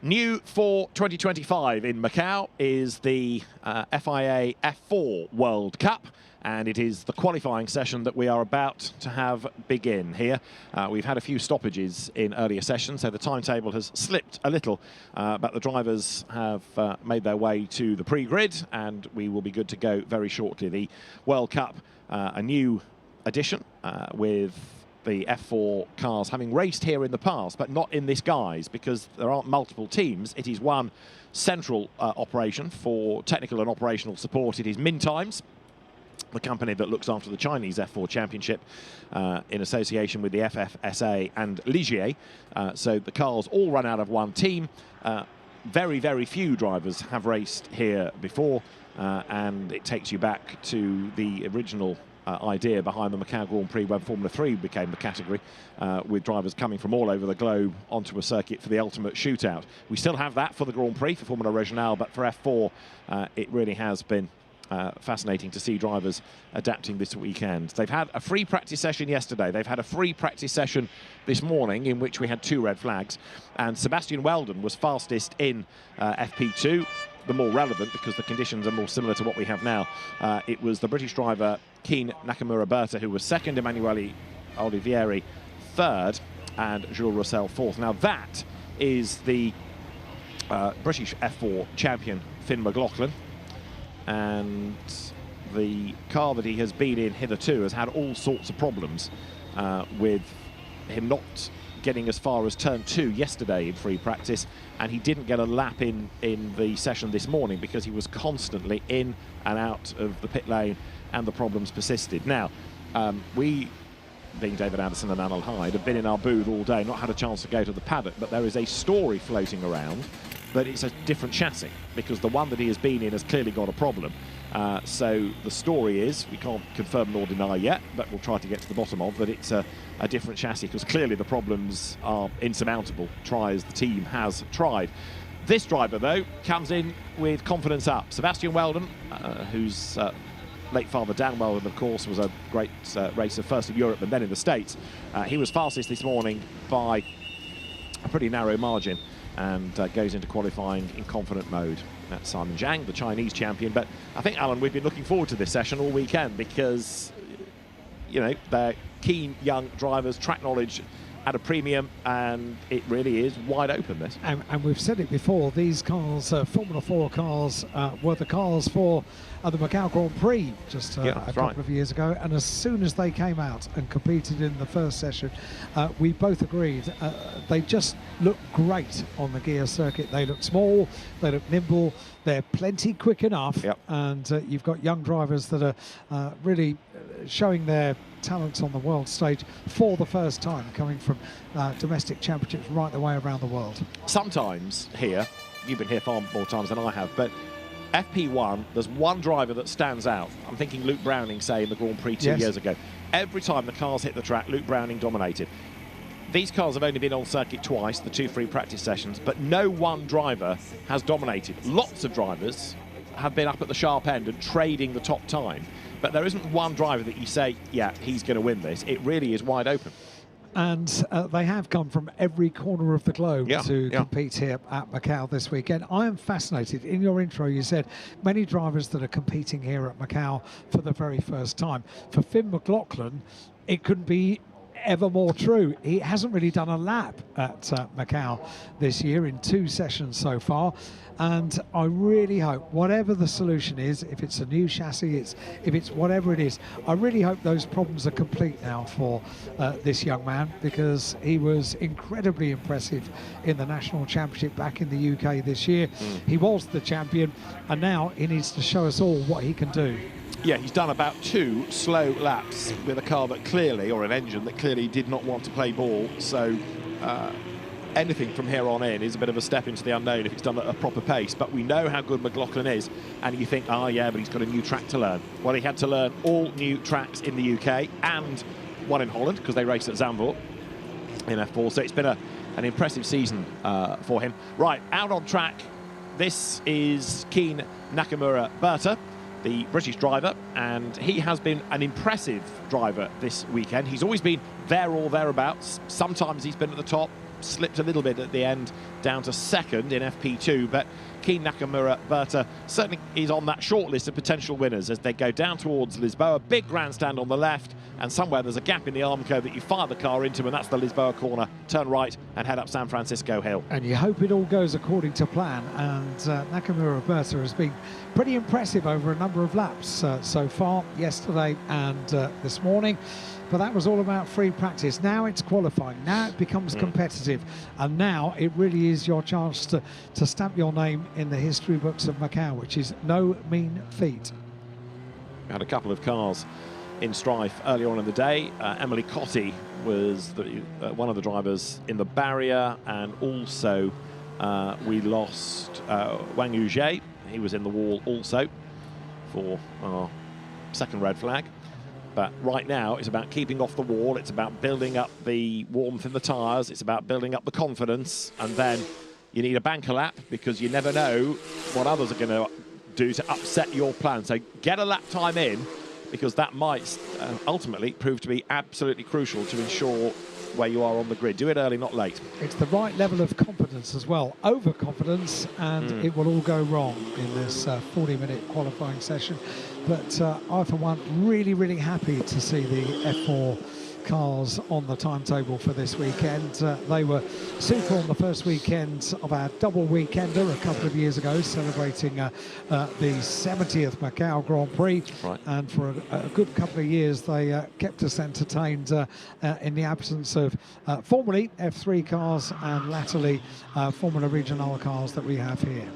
New for 2025 in Macau is the FIA F4 World Cup, and it is the qualifying session that we are about to have begin here. We've had a few stoppages in earlier sessions, so the timetable has slipped a little, but the drivers have made their way to the pre-grid, and we will be good to go very shortly. The World Cup, a new edition with the F4 cars having raced here in the past, but not in this guise, because there aren't multiple teams. It is one central operation for technical and operational support. It is Mintimes, the company that looks after the Chinese F4 Championship, in association with the FFSA and Ligier. So the cars all run out of one team. Very, very few drivers have raced here before, and it takes you back to the original idea behind the Macau Grand Prix when Formula 3 became the category, with drivers coming from all over the globe onto a circuit for the ultimate shootout. We still have that for the Grand Prix, for Formula Regional, but for F4 it really has been fascinating to see drivers adapting this weekend. They've had a free practice session yesterday. They've had a free practice session this morning in which we had 2 red flags, and Sebastian Weldon was fastest in FP2. The more relevant, because the conditions are more similar to what we have now. It was the British driver Keen Nakamura-Berta who was second, Emanuele Olivieri third, and Jules Roussel fourth. Now that is the British F4 champion Finn McLaughlin, and the car that he has been in hitherto has had all sorts of problems with him not getting as far as turn 2 yesterday in free practice, and he didn't get a lap in the session this morning because he was constantly in and out of the pit lane and the problems persisted. Now, we, being David Anderson and Anil Hyde, have been in our booth all day, not had a chance to go to the paddock, but there is a story floating around that it's a different chassis, because the one that he has been in has clearly got a problem. So the story is, we can't confirm nor deny yet, but we'll try to get to the bottom of that it's a different chassis, because clearly the problems are insurmountable, try as the team has tried. This driver, though, comes in with confidence up. Sebastian Weldon, whose late father Dan Weldon, of course, was a great racer, first in Europe and then in the States. He was fastest this morning by a pretty narrow margin, and goes into qualifying in confident mode. That's Simon Zhang, the Chinese champion. But I think, Alan, we've been looking forward to this session all weekend because, you know, they're keen young drivers, track knowledge at a premium, and it really is wide open, this. And we've said it before, these cars, Formula 4 cars, were the cars for the Macau Grand Prix just a couple of years ago, and as soon as they came out and competed in the first session, we both agreed they just look great on the Guia Circuit. They look small, they look nimble, they're plenty quick enough, and you've got young drivers that are really showing their talents on the world stage for the first time, coming from domestic championships right the way around the world. Sometimes here, you've been here far more times than I have, but FP1, there's one driver that stands out. I'm thinking Luke Browning, say, in the Grand Prix 2 years ago. Every time the cars hit the track, Luke Browning dominated. These cars have only been on circuit twice, the 2 free practice sessions, but no one driver has dominated. Lots of drivers have been up at the sharp end and trading the top time, but there isn't one driver that you say, yeah, he's going to win this. It really is wide open. And they have come from every corner of the globe to compete here at Macau this weekend. I am fascinated. In your intro, you said many drivers that are competing here at Macau for the very first time. For Finn McLaughlin, it couldn't be ever more true. He hasn't really done a lap at Macau this year in 2 sessions so far, and I really hope, whatever the solution is, if it's a new chassis, if it's whatever it is, I really hope those problems are complete now for this young man, because he was incredibly impressive in the National Championship back in the UK this year. He was the champion, and now he needs to show us all what he can do. Yeah, he's done about 2 slow laps with a car that clearly, or an engine that clearly did not want to play ball. So anything from here on in is a bit of a step into the unknown if it's done at a proper pace. But we know how good McLaughlin is, and you think, oh yeah, but he's got a new track to learn. Well, he had to learn all new tracks in the UK and one in Holland, because they race at Zandvoort in F4. So it's been an impressive season for him. Right, out on track, this is Keen Nakamura-Berta, the British driver, and he has been an impressive driver this weekend. He's always been there or thereabouts. Sometimes he's been at the top, slipped a little bit at the end, down to second in FP2, but Keen Nakamura-Berta certainly is on that short list of potential winners as they go down towards Lisboa. Big grandstand on the left, and somewhere there's a gap in the Armco that you fire the car into, and that's the Lisboa corner. Turn right and head up San Francisco Hill. And you hope it all goes according to plan, and Nakamura-Berta has been pretty impressive over a number of laps so far, yesterday and this morning. But that was all about free practice. Now it's qualifying. Now it becomes competitive. And now it really is your chance to stamp your name in the history books of Macau, which is no mean feat. We had a couple of cars in strife earlier on in the day. Emily Cotti was one of the drivers in the barrier, and also we lost Wang Yuzhe. He was in the wall also for our second red flag. But right now, it's about keeping off the wall. It's about building up the warmth in the tyres. It's about building up the confidence. And then you need a banker lap, because you never know what others are going to do to upset your plan. So get a lap time in, because that might ultimately prove to be absolutely crucial to ensure where you are on the grid. Do it early, not late. It's the right level of confidence as well. Overconfidence, and it will all go wrong in this 40-minute qualifying session. But I, for one, really happy to see the F4 cars on the timetable for this weekend. They were super on the first weekend of our double weekender a couple of years ago, celebrating the 70th Macau Grand Prix. Right. And for a good couple of years, they kept us entertained in the absence of formerly F3 cars and latterly Formula Regional cars that we have here.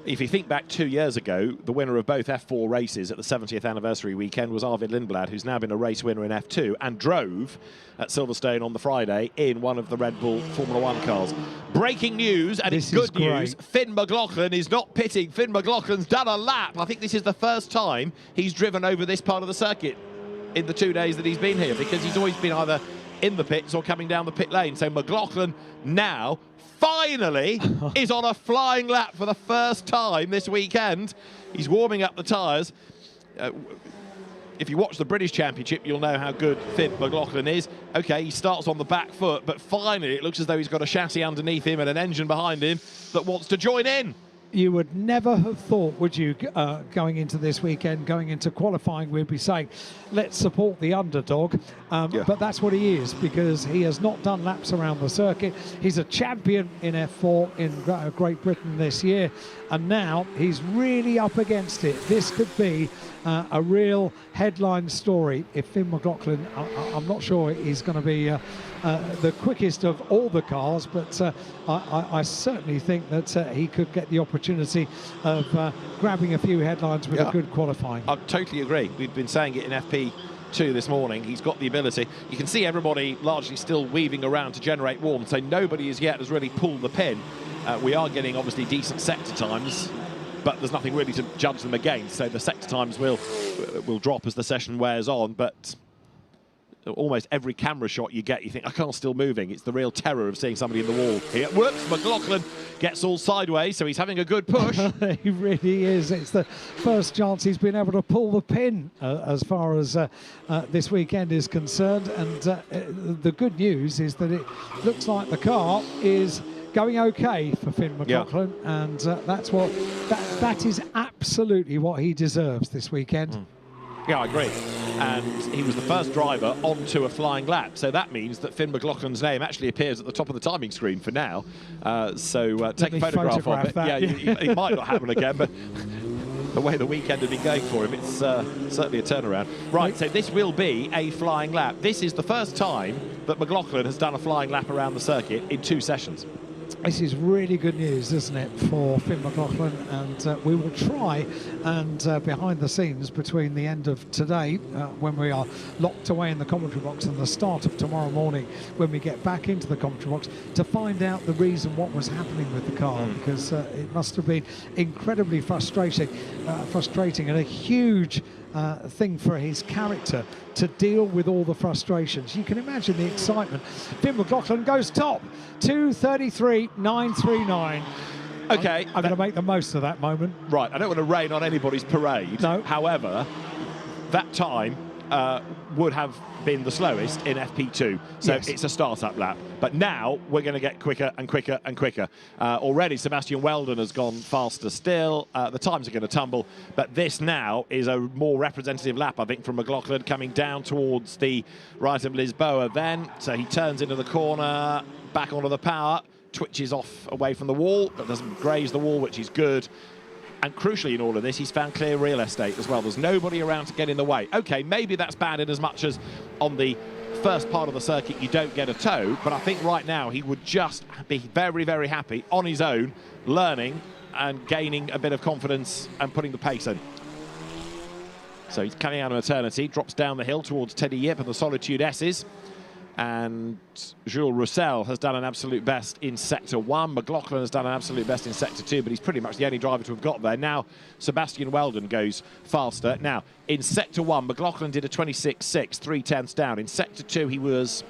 If you think back 2 years ago, the winner of both F4 races at the 70th anniversary weekend was Arvid Lindblad, who's now been a race winner in F2 and drove at Silverstone on the Friday in one of the Red Bull Formula 1 cars. Breaking news, and it's good news, Finn McLaughlin is not pitting. Finn McLaughlin's done a lap. I think this is the first time he's driven over this part of the circuit in the 2 days that he's been here, because he's always been either in the pits or coming down the pit lane. So McLaughlin now finally is on a flying lap for the first time this weekend. He's warming up the tyres. If you watch the British Championship, you'll know how good Finn McLaughlin is. Okay, he starts on the back foot, but finally it looks as though he's got a chassis underneath him and an engine behind him that wants to join in. You would never have thought, would you, going into this weekend, going into qualifying, we'd be saying, let's support the underdog. But that's what he is, because he has not done laps around the circuit. He's a champion in F4 in Great Britain this year, and now he's really up against it. This could be a real headline story if Finn McLaughlin, I'm not sure he's going to be the quickest of all the cars, but I certainly think that he could get the opportunity of grabbing a few headlines with a good qualifying. I totally agree. We've been saying it in FP2 this morning. He's got the ability. You can see everybody largely still weaving around to generate warmth, so nobody as yet has really pulled the pin. We are getting obviously decent sector times, but there's nothing really to judge them against, so the sector times will drop as the session wears on. But almost every camera shot you get, you think, I can't, still moving. It's the real terror of seeing somebody in the wall here. Whoops, McLaughlin gets all sideways, so he's having a good push. He really is. It's the first chance he's been able to pull the pin as far as this weekend is concerned. And the good news is that it looks like the car is going okay for Finn McLaughlin, and that is absolutely what he deserves this weekend. Yeah, I agree. And he was the first driver onto a flying lap, so that means that Finn McLaughlin's name actually appears at the top of the timing screen for now. Take a photograph of it. Yeah, it might not happen again, but the way the weekend had been going for him, it's certainly a turnaround. Right, so this will be a flying lap. This is the first time that McLaughlin has done a flying lap around the circuit in 2 sessions. This is really good news, isn't it, for Finn McLaughlin? And we will try and behind the scenes between the end of today, when we are locked away in the commentary box, and the start of tomorrow morning when we get back into the commentary box, to find out the reason what was happening with the car, because it must have been incredibly frustrating and a huge thing for his character to deal with all the frustrations. You can imagine the excitement. Finn McLaughlin goes top, 2:33.939. Okay, I'm going to make the most of that moment. Right, I don't want to rain on anybody's parade. No. However, that time would have been the slowest in FP2. So yes. It's a start-up lap. But now we're going to get quicker and quicker and quicker. Already Sebastian Weldon has gone faster still. The times are going to tumble. But this now is a more representative lap, I think, from McLaughlin coming down towards the right of Lisboa then. So he turns into the corner, back onto the power, twitches off away from the wall, but doesn't graze the wall, which is good. And crucially in all of this, he's found clear real estate as well. There's nobody around to get in the way. OK, maybe that's bad in as much as on the first part of the circuit you don't get a tow, but I think right now he would just be very, very happy on his own, learning and gaining a bit of confidence and putting the pace in. So he's coming out of maternity, drops down the hill towards Teddy Yip and the Solitude S's. And Jules Roussel has done an absolute best in Sector 1. McLaughlin has done an absolute best in Sector 2, but he's pretty much the only driver to have got there. Now, Sebastian Weldon goes faster. Now, in Sector 1, McLaughlin did a 26.6, 3/10 down. In Sector 2, he was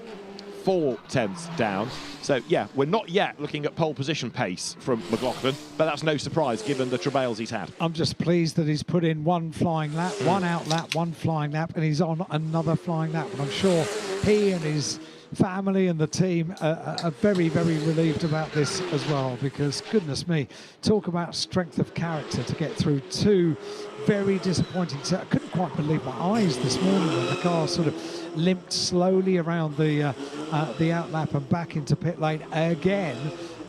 4/10 down. So, yeah, we're not yet looking at pole position pace from McLaughlin, but that's no surprise given the travails he's had. I'm just pleased that he's put in one flying lap, one out lap, one flying lap, and he's on another flying lap. And I'm sure he and his family and the team are very, very relieved about this as well, because, goodness me, talk about strength of character to get through two very disappointing. I couldn't quite believe my eyes this morning when the car sort of limped slowly around the out lap and back into pit lane again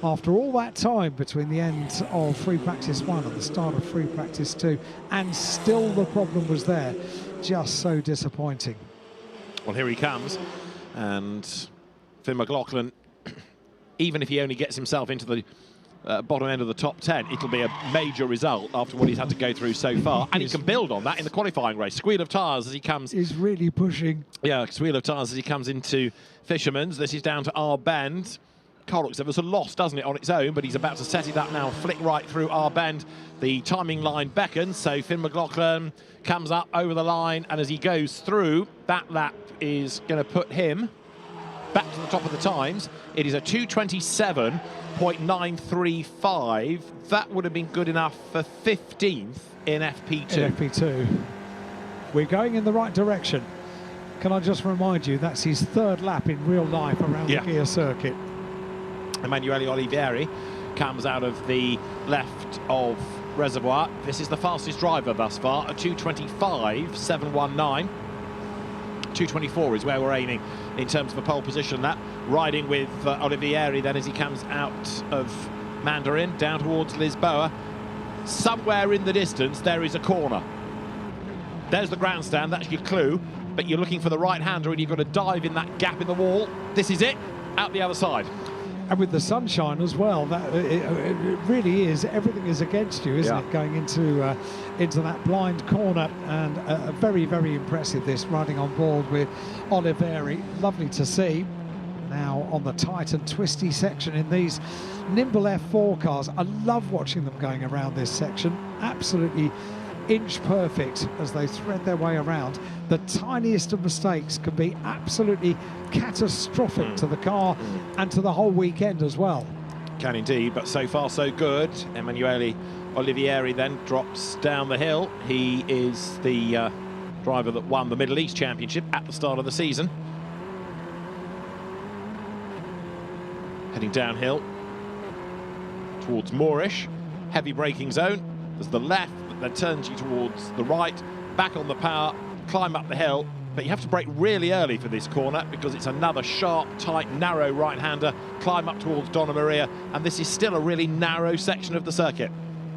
after all that time between the end of free practice 1 and the start of free practice 2, and still the problem was there. Just so disappointing. Well, here he comes, and Finn McLaughlin, even if he only gets himself into the bottom end of the top 10, it'll be a major result after what he's had to go through so far, and he can build on that in the qualifying race. Squeal of tyres as he comes. He's really pushing. Yeah, squeal of tyres as he comes into Fisherman's. This is down to R Bend. Car looks ever so lost, doesn't it, on its own, but he's about to set it up now, flick right through R Bend. The timing line beckons, so Finn McLaughlin comes up over the line, and as he goes through, that lap is going to put him back to the top of the times. It is a 2:27.935. That would have been good enough for 15th in FP2. In FP2. We're going in the right direction. Can I just remind you, that's his third lap in real life around the Guia Circuit. Emanuele Olivieri comes out of the left of Reservoir. This is the fastest driver thus far, a 2:25.719. 2:24 is where we're aiming in terms of a pole position. That riding with Olivieri then as he comes out of Mandarin down towards Lisboa. Somewhere in the distance there is a corner. There's the grandstand, that's your clue, but you're looking for the right-hander and you've got to dive in that gap in the wall. This is it, out the other side. And with the sunshine as well, that it really is, everything is against you, isn't it, going into that blind corner. And very, very impressive, this riding on board with Olivieri. Lovely to see. Now on the tight and twisty section in these nimble F4 cars. I love watching them going around this section. Absolutely inch perfect as they thread their way around. The tiniest of mistakes can be absolutely catastrophic to the car and to the whole weekend as well. Can indeed, but so far so good. Emanuele Olivieri then drops down the hill. He is the driver that won the Middle East Championship at the start of the season. Heading downhill towards Moorish. Heavy braking zone. There's the left that turns you towards the right, back on the power, climb up the hill, but you have to brake really early for this corner because it's another sharp, tight, narrow right-hander, climb up towards Donna Maria, and this is still a really narrow section of the circuit.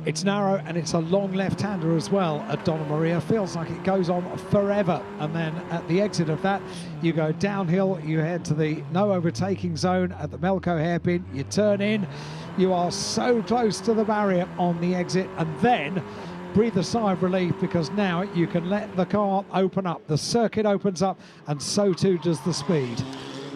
It's narrow and it's a long left-hander as well at Donna Maria. Feels like it goes on forever, and then at the exit of that you go downhill, you head to the no overtaking zone at the Melco hairpin, you turn in, you are so close to the barrier on the exit, and then breathe a sigh of relief because now you can let the car open up. The circuit opens up and so too does the speed.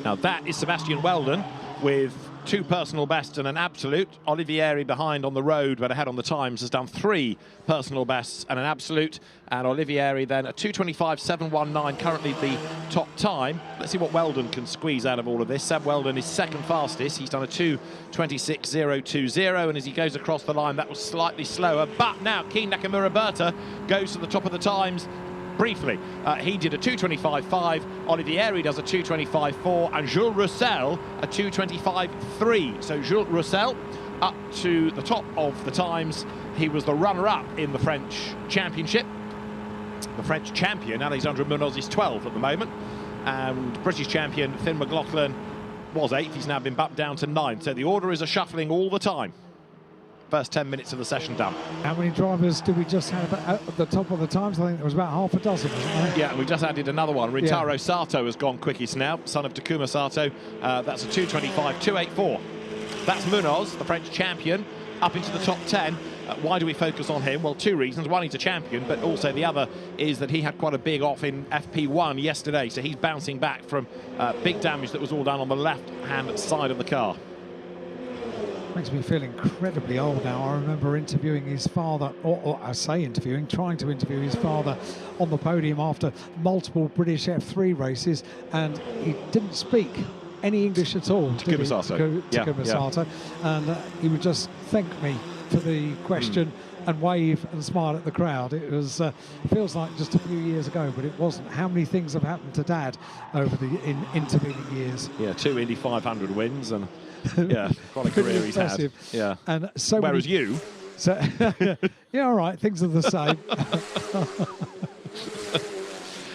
Now that is Sebastian Weldon with 2 personal bests and an absolute. Olivieri behind on the road but ahead on the times has done 3 personal bests and an absolute, and Olivieri then a 2:25.719, currently the top time. Let's see what Weldon can squeeze out of all of this. Seb Weldon is second fastest. He's done a 2:26.020, and as he goes across the line that was slightly slower, but now Keen Nakamura Berta goes to the top of the times briefly. He did a 2:25.5, Olivieri does a 2:25.4, and Jules Roussel a 2:25.3. So Jules Roussel up to the top of the times. He was the runner-up in the French Championship. The French champion, Alexandre Munoz, is 12th at the moment. And British champion Finn McLaughlin was 8th. He's now been bumped down to 9th. So the order is a shuffling all the time. First 10 minutes of the session done. How many drivers do we just have at the top of the times? I think there was about half a dozen, wasn't there? Yeah, we just added another one. Rintaro Sato has gone quickest now, son of Takuma Sato. That's a 2:25.284. That's Munoz, the French champion, up into the top 10. Why do we focus on him? Well, two reasons. One, he's a champion, but also the other is that he had quite a big off in FP1 yesterday, so he's bouncing back from big damage that was all done on the left-hand side of the car. Makes me feel incredibly old now. I remember interviewing his father, or I say interviewing, trying to interview his father on the podium after multiple British F3 races, and he didn't speak any English at all. Takuma Sato. And he would just thank me for the question and wave and smile at the crowd. It was feels like just a few years ago, but it wasn't. How many things have happened to Dad over the intervening years? Yeah, 2 Indy 500 wins, and yeah, quite a career he's had. Yeah, and so whereas you, so yeah, all right, things are the same.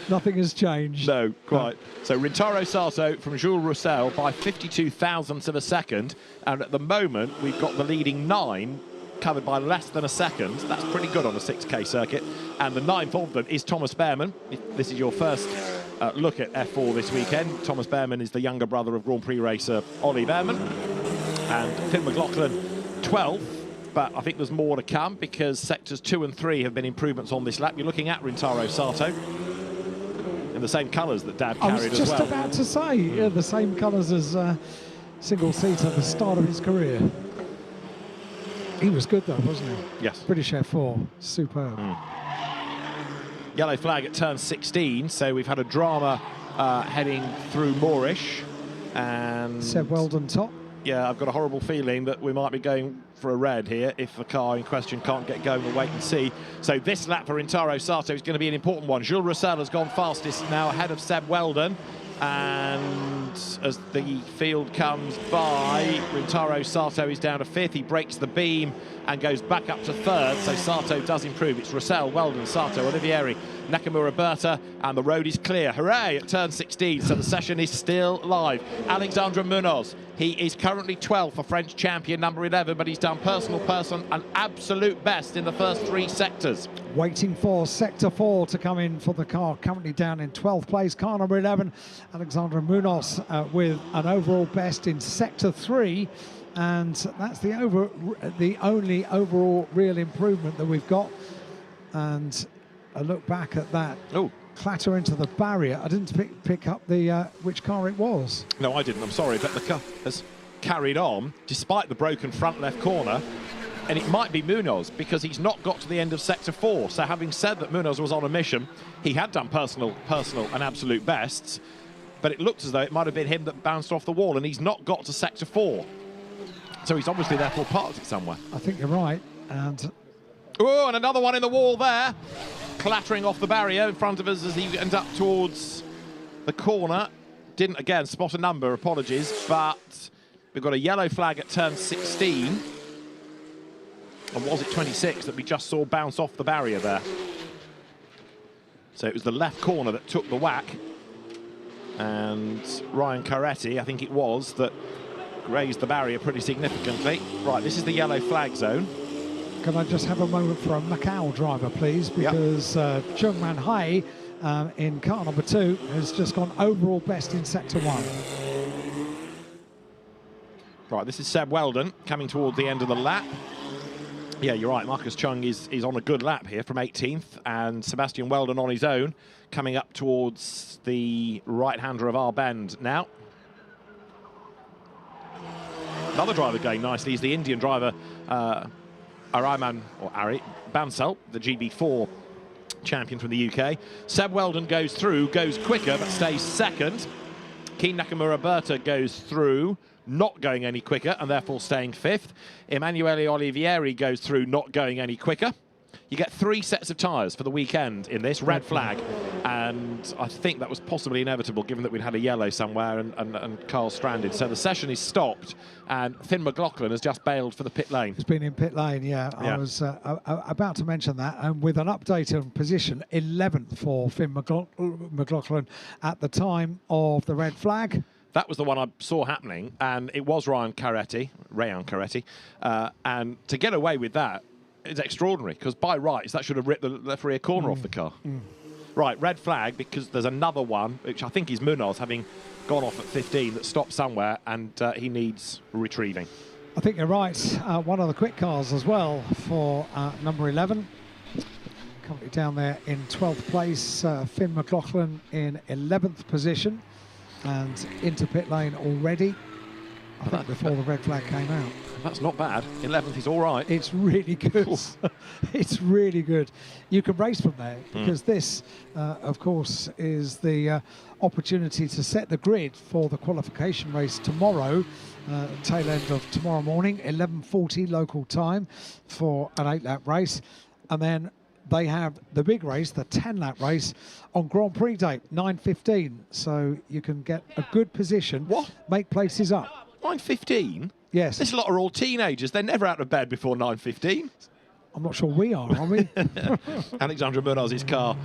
Nothing has changed. No, quite. So Rintaro Sato from Jules Roussel by 52 thousandths of a second, and at the moment we've got the leading 9 covered by less than a second. That's pretty good on a 6K circuit. And the 9th of them is Thomas Behrman. If this is your first look at F4 this weekend, Thomas Behrman is the younger brother of Grand Prix racer Ollie Behrman. And Finn McLaughlin 12th. But I think there's more to come because sectors 2 and 3 have been improvements on this lap. You're looking at Rintaro Sato in the same colours that Dad carried as well. I was just about to say, the same colours as single seat at the start of his career. He was good though, wasn't he? Yes. British F4, superb. Yellow flag at turn 16, so we've had a drama heading through Moorish. And Seb Weldon top. Yeah, I've got a horrible feeling that we might be going for a red here if the car in question can't get going. We'll wait and see. So this lap for Rintaro Sato is going to be an important one. Jules Roussel has gone fastest now ahead of Seb Weldon. And as the field comes by, Rintaro Sato is down to 5th. He breaks the beam and goes back up to 3rd. So Sato does improve. It's Roussel, Weldon, Sato, Olivieri, Nakamura, Berta, and the road is clear. Hooray at turn 16. So the session is still live. Alexandre Munoz, he is currently 12th for French champion, number 11, but he's done personal an absolute best in the first 3 sectors. Waiting for sector 4 to come in for the car, currently down in 12th place. Car number 11, Alexandre Munoz, with an overall best in sector 3. And that's the only overall real improvement that we've got. And a look back at that clatter into the barrier. I didn't pick up the which car it was. No, I didn't. I'm sorry, but the car has carried on despite the broken front left corner. And it might be Munoz because he's not got to the end of sector 4. So having said that Munoz was on a mission, he had done personal and absolute bests, but it looked as though it might have been him that bounced off the wall, and he's not got to sector 4. So he's obviously therefore parked it somewhere. I think you're right. And oh, and another one in the wall there, clattering off the barrier in front of us as he ends up towards the corner. Didn't again spot a number, apologies, but we've got a yellow flag at turn 16. And was it 26 that we just saw bounce off the barrier there? So it was the left corner that took the whack. And Ryan Caretti, I think it was, that raised the barrier pretty significantly. Right, this is the yellow flag zone. Can I just have a moment for a Macau driver, please? Because Chung Man Hai in car number 2 has just gone overall best in sector 1. Right, this is Seb Weldon coming towards the end of the lap. Yeah, you're right. Marcus Chung is on a good lap here from 18th, and Sebastian Weldon on his own, coming up towards the right-hander of our bend now. Another driver going nicely is the Indian driver, Ari Bansal, the GB4 champion from the UK. Seb Weldon goes through, goes quicker, but stays 2nd. Keen Nakamura Berta goes through, not going any quicker, and therefore staying 5th. Emanuele Olivieri goes through, not going any quicker. You get 3 sets of tyres for the weekend in this red flag, and I think that was possibly inevitable given that we'd had a yellow somewhere and Carl stranded. So the session is stopped, and Finn McLaughlin has just bailed for the pit lane. He's been in pit lane, yeah. I was about to mention that, and with an update on position, 11th for Finn McLaughlin at the time of the red flag. That was the one I saw happening, and it was Rayan Caretti, and to get away with that, it's extraordinary, because by rights that should have ripped the left rear corner off the car. Right, red flag, because there's another one, which I think is Munoz, having gone off at 15, that stopped somewhere, and he needs retrieving. I think you're right. One of the quick cars as well for number 11. Currently down there in 12th place, Finn McLaughlin in 11th position, and into pit lane already, I think before the red flag came out. That's not bad. 11th is all right. It's really good. It's really good. You can race from there, because this, of course, is the opportunity to set the grid for the qualification race tomorrow, tail end of tomorrow morning, 11:40 local time for an 8-lap race. And then they have the big race, the 10-lap race, on Grand Prix day, 9:15. So you can get a good position, make places up. 9:15? Yes. This lot are all teenagers. They're never out of bed before 9:15. I'm not sure we are we? Alexandra Munoz's car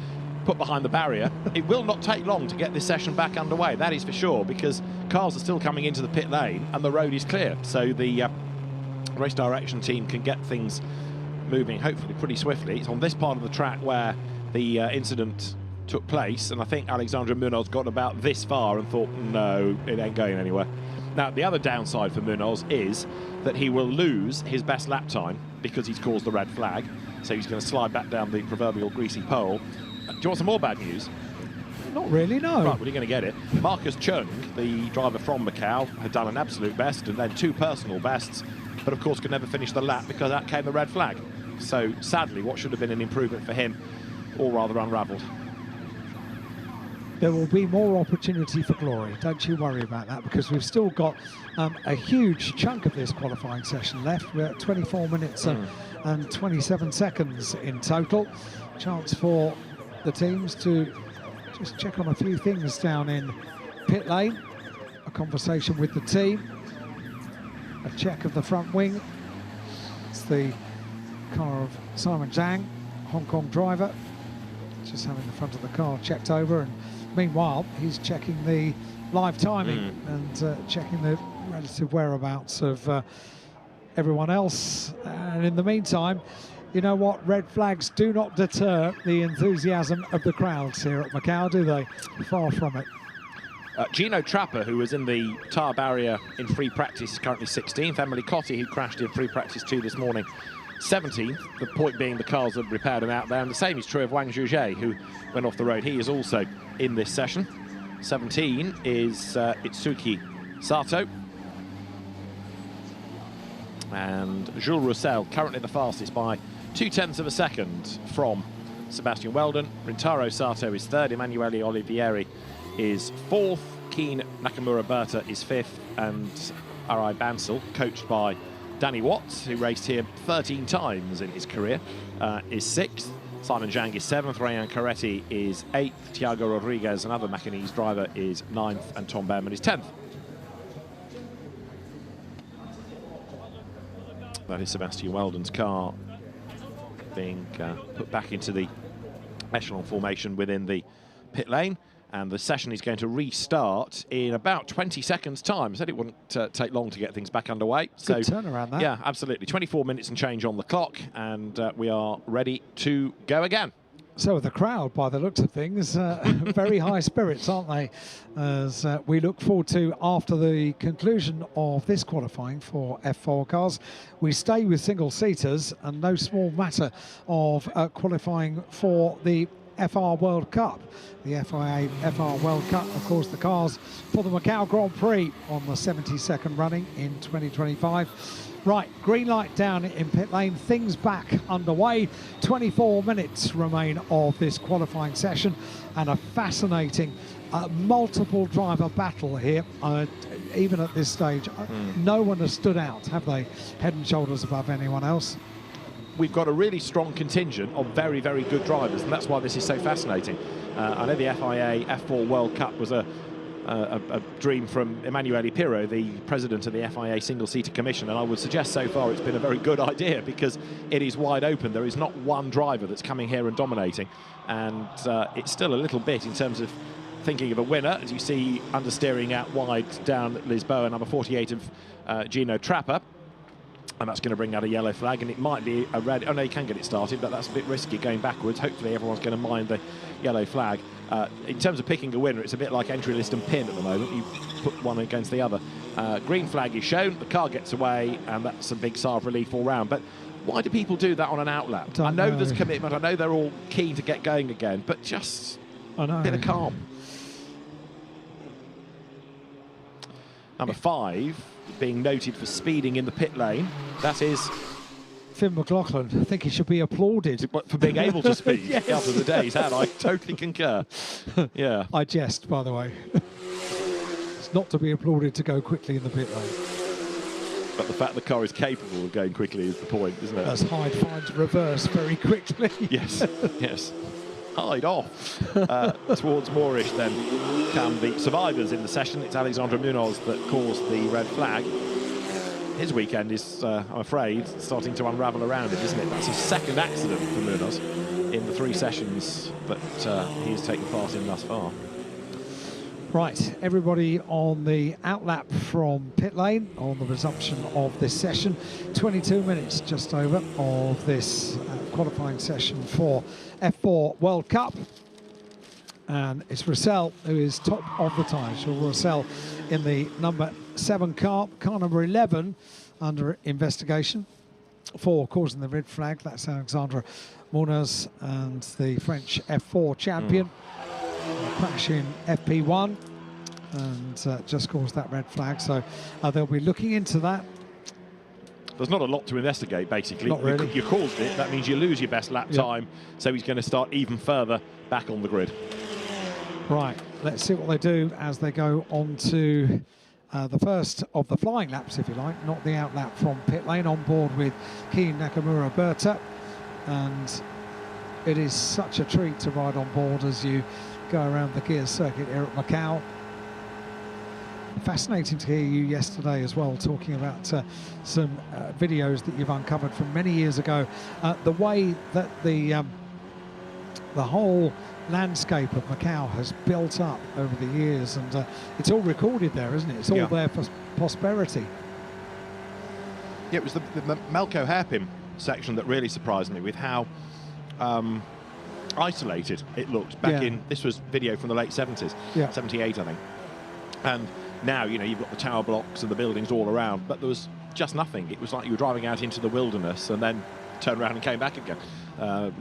put behind the barrier. It will not take long to get this session back underway, that is for sure, because cars are still coming into the pit lane and the road is clear. So the race direction team can get things moving, hopefully, pretty swiftly. It's on this part of the track where the incident took place, and I think Alexandra Munoz got about this far and thought, no, it ain't going anywhere. Now, the other downside for Munoz is that he will lose his best lap time because he's caused the red flag. So he's going to slide back down the proverbial greasy pole. Do you want some more bad news? Not really, no. Right, well, you're going to get it. Marcus Chung, the driver from Macau, had done an absolute best and then 2 personal bests, but of course could never finish the lap because out came the red flag. So sadly, what should have been an improvement for him, all rather unravelled. There will be more opportunity for glory. Don't you worry about that, because we've still got a huge chunk of this qualifying session left. We're at 24 minutes and 27 seconds in total. Chance for the teams to just check on a few things down in pit lane. A conversation with the team. A check of the front wing. It's the car of Simon Zhang, Hong Kong driver. Just having the front of the car checked over, and meanwhile, he's checking the live timing and checking the relative whereabouts of everyone else. And in the meantime, you know what? Red flags do not deter the enthusiasm of the crowds here at Macau, do they? Far from it. Gino Trapper, who was in the tyre barrier in free practice, is currently 16th. Emily Cotti, who crashed in free practice 2 this morning, 17th. The point being the cars have repaired him out there, and the same is true of Wang Zhuzhe, who went off the road. He is also in this session. 17 is Itsuki Sato. And Jules Roussel, currently the fastest by 0.2 of a second from Sebastian Weldon. Rintaro Sato is 3rd. Emanuele Olivieri is 4th. Keen Nakamura Berta is 5th. And Arai Bansal, coached by Danny Watts, who raced here 13 times in his career, is 6th. Simon Zhang is 7th. Rayan Caretti is 8th. Thiago Rodriguez, another Macanese driver, is 9th. And Tom Behrman is 10th. That is Sebastian Weldon's car being put back into the echelon formation within the pit lane. And the session is going to restart in about 20 seconds' time. I said it wouldn't take long to get things back underway. Good turnaround, that. Yeah, absolutely. 24 minutes and change on the clock, and we are ready to go again. So the crowd, by the looks of things, very high spirits, aren't they? As we look forward to, after the conclusion of this qualifying for F4 cars, we stay with single-seaters, and no small matter of qualifying for the FR World Cup. The FIA FR World Cup, of course, the cars for the Macau Grand Prix on the 72nd running in 2025. Right, green light down in pit lane, things back underway. 24 minutes remain of this qualifying session, and a fascinating multiple driver battle here. Even at this stage, no one has stood out, have they? Head and shoulders above anyone else. we've got a really strong contingent of very, very good drivers, and that's why this is so fascinating. I know the FIA F4 World Cup was a dream from Emanuele Pirro, the president of the FIA Single-Seater Commission, and I would suggest so far it's been a very good idea because it is wide open. There is not one driver that's coming here and dominating, and it's still a little bit in terms of thinking of a winner, as you see understeering out wide down Lisboa, number 48 of Gino Trapper. And that's going to bring out a yellow flag, and it might be a red. Oh no, you can get it started, but that's a bit risky going backwards. Hopefully everyone's going to mind the yellow flag. In terms of picking a winner, it's a bit like entry list and pin at the moment. You put one against the other. Green flag is shown, the car gets away, and that's a big sigh of relief all round. But why do people do that on an outlap? I know there's commitment, I know they're all keen to get going again, but just a bit of calm. Number 5, being noted for speeding in the pit lane. That is Finn McLaughlin. I think he should be applauded for being able to speed. Yes. After the day he's had. I totally concur. Yeah. I jest, by the way. It's not to be applauded to go quickly in the pit lane. But the fact the car is capable of going quickly is the point, isn't it? As Hyde finds reverse very quickly. Yes, yes. Hyde off. Towards Moorish then come the survivors in the session. It's Alexandre Munoz that caused the red flag. His weekend is, I'm afraid, starting to unravel around him, isn't it? That's his second accident for Munoz in the 3 sessions that he has taken part in thus far. Right, everybody on the outlap from pit lane on the resumption of this session. 22 minutes just over of this qualifying session for F4 World Cup. And it's Russell who is top of the time. So Russell in the number 7 car, car number 11 under investigation for causing the red flag. That's Alexandre Munoz and the French F4 champion. Crash in FP1 and just caused that red flag. So they'll be looking into that. There's not a lot to investigate, basically. Not really. You caused it, that means you lose your best lap time, so he's going to start even further back on the grid. Right, let's see what they do as they go on to the first of the flying laps, if you like, not the outlap from pit lane, on board with Keen Nakamura Berta. And it is such a treat to ride on board as you go around the Guia Circuit here at Macau. Fascinating to hear you yesterday as well, talking about some videos that you've uncovered from many years ago. The way that the whole landscape of Macau has built up over the years, and it's all recorded there, isn't it? It's all there for posterity. Yeah, it was the Melco hairpin section that really surprised me with how isolated it looked back in, this was video from the late 70s, 78 I think. And now, you know, you've got the tower blocks and the buildings all around, but there was just nothing. It was like you were driving out into the wilderness and then turned around and came back again.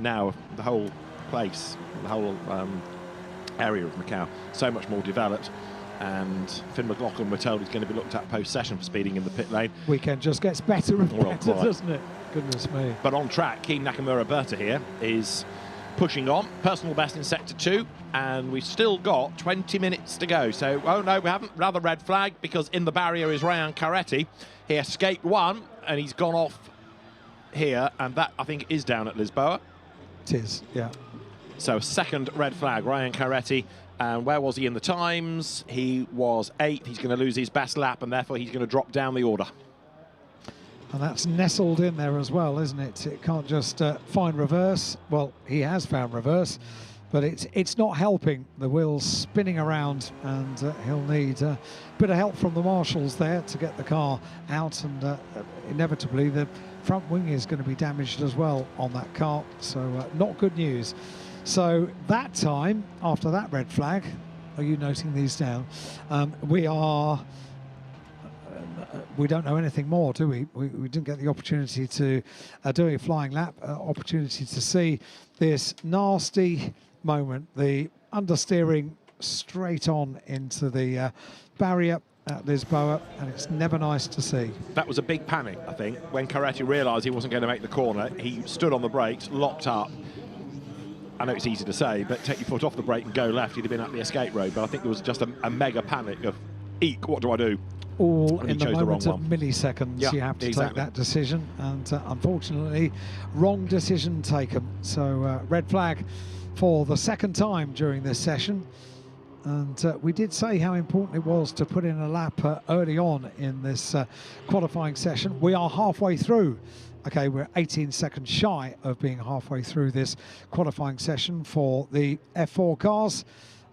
Now, the whole place, the whole area of Macau, so much more developed. And Finn McLaughlin, we're told, he's going to be looked at post-session for speeding in the pit lane. Weekend just gets better and better, doesn't it? Goodness me. But on track, Keen Nakamura Berta here is pushing on. Personal best in Sector 2, and we've still got 20 minutes to go. So, oh no, we haven't. Another red flag, because in the barrier is Ryan Carretti. He escaped one, and he's gone off here, and that, I think, is down at Lisboa. It is, yeah. So, second red flag, Ryan Carretti. And where was he in the times? He was 8th. He's going to lose his best lap, and therefore he's going to drop down the order. And that's nestled in there as well, isn't it? It can't just find reverse. Well, he has found reverse, but it's not helping. The wheel's spinning around, and he'll need a bit of help from the marshals there to get the car out, and inevitably the front wing is going to be damaged as well on that car, so not good news. So that time, after that red flag, are you noting these down? We don't know anything more, do we? We didn't get the opportunity to do a flying lap, opportunity to see this nasty moment, the understeering straight on into the barrier at Lisboa, and it's never nice to see. That was a big panic, I think, when Carretti realised he wasn't going to make the corner. He stood on the brakes, locked up. I know it's easy to say, but take your foot off the brake and go left, he'd have been at the escape road. But I think there was just a mega panic of, eek, what do I do? all in the moment of milliseconds. You have to take that decision, and unfortunately, wrong decision taken. So red flag for the second time during this session. And we did say how important it was to put in a lap early on in this qualifying session. We are halfway through. Okay, we're 18 seconds shy of being halfway through this qualifying session for the F4 cars.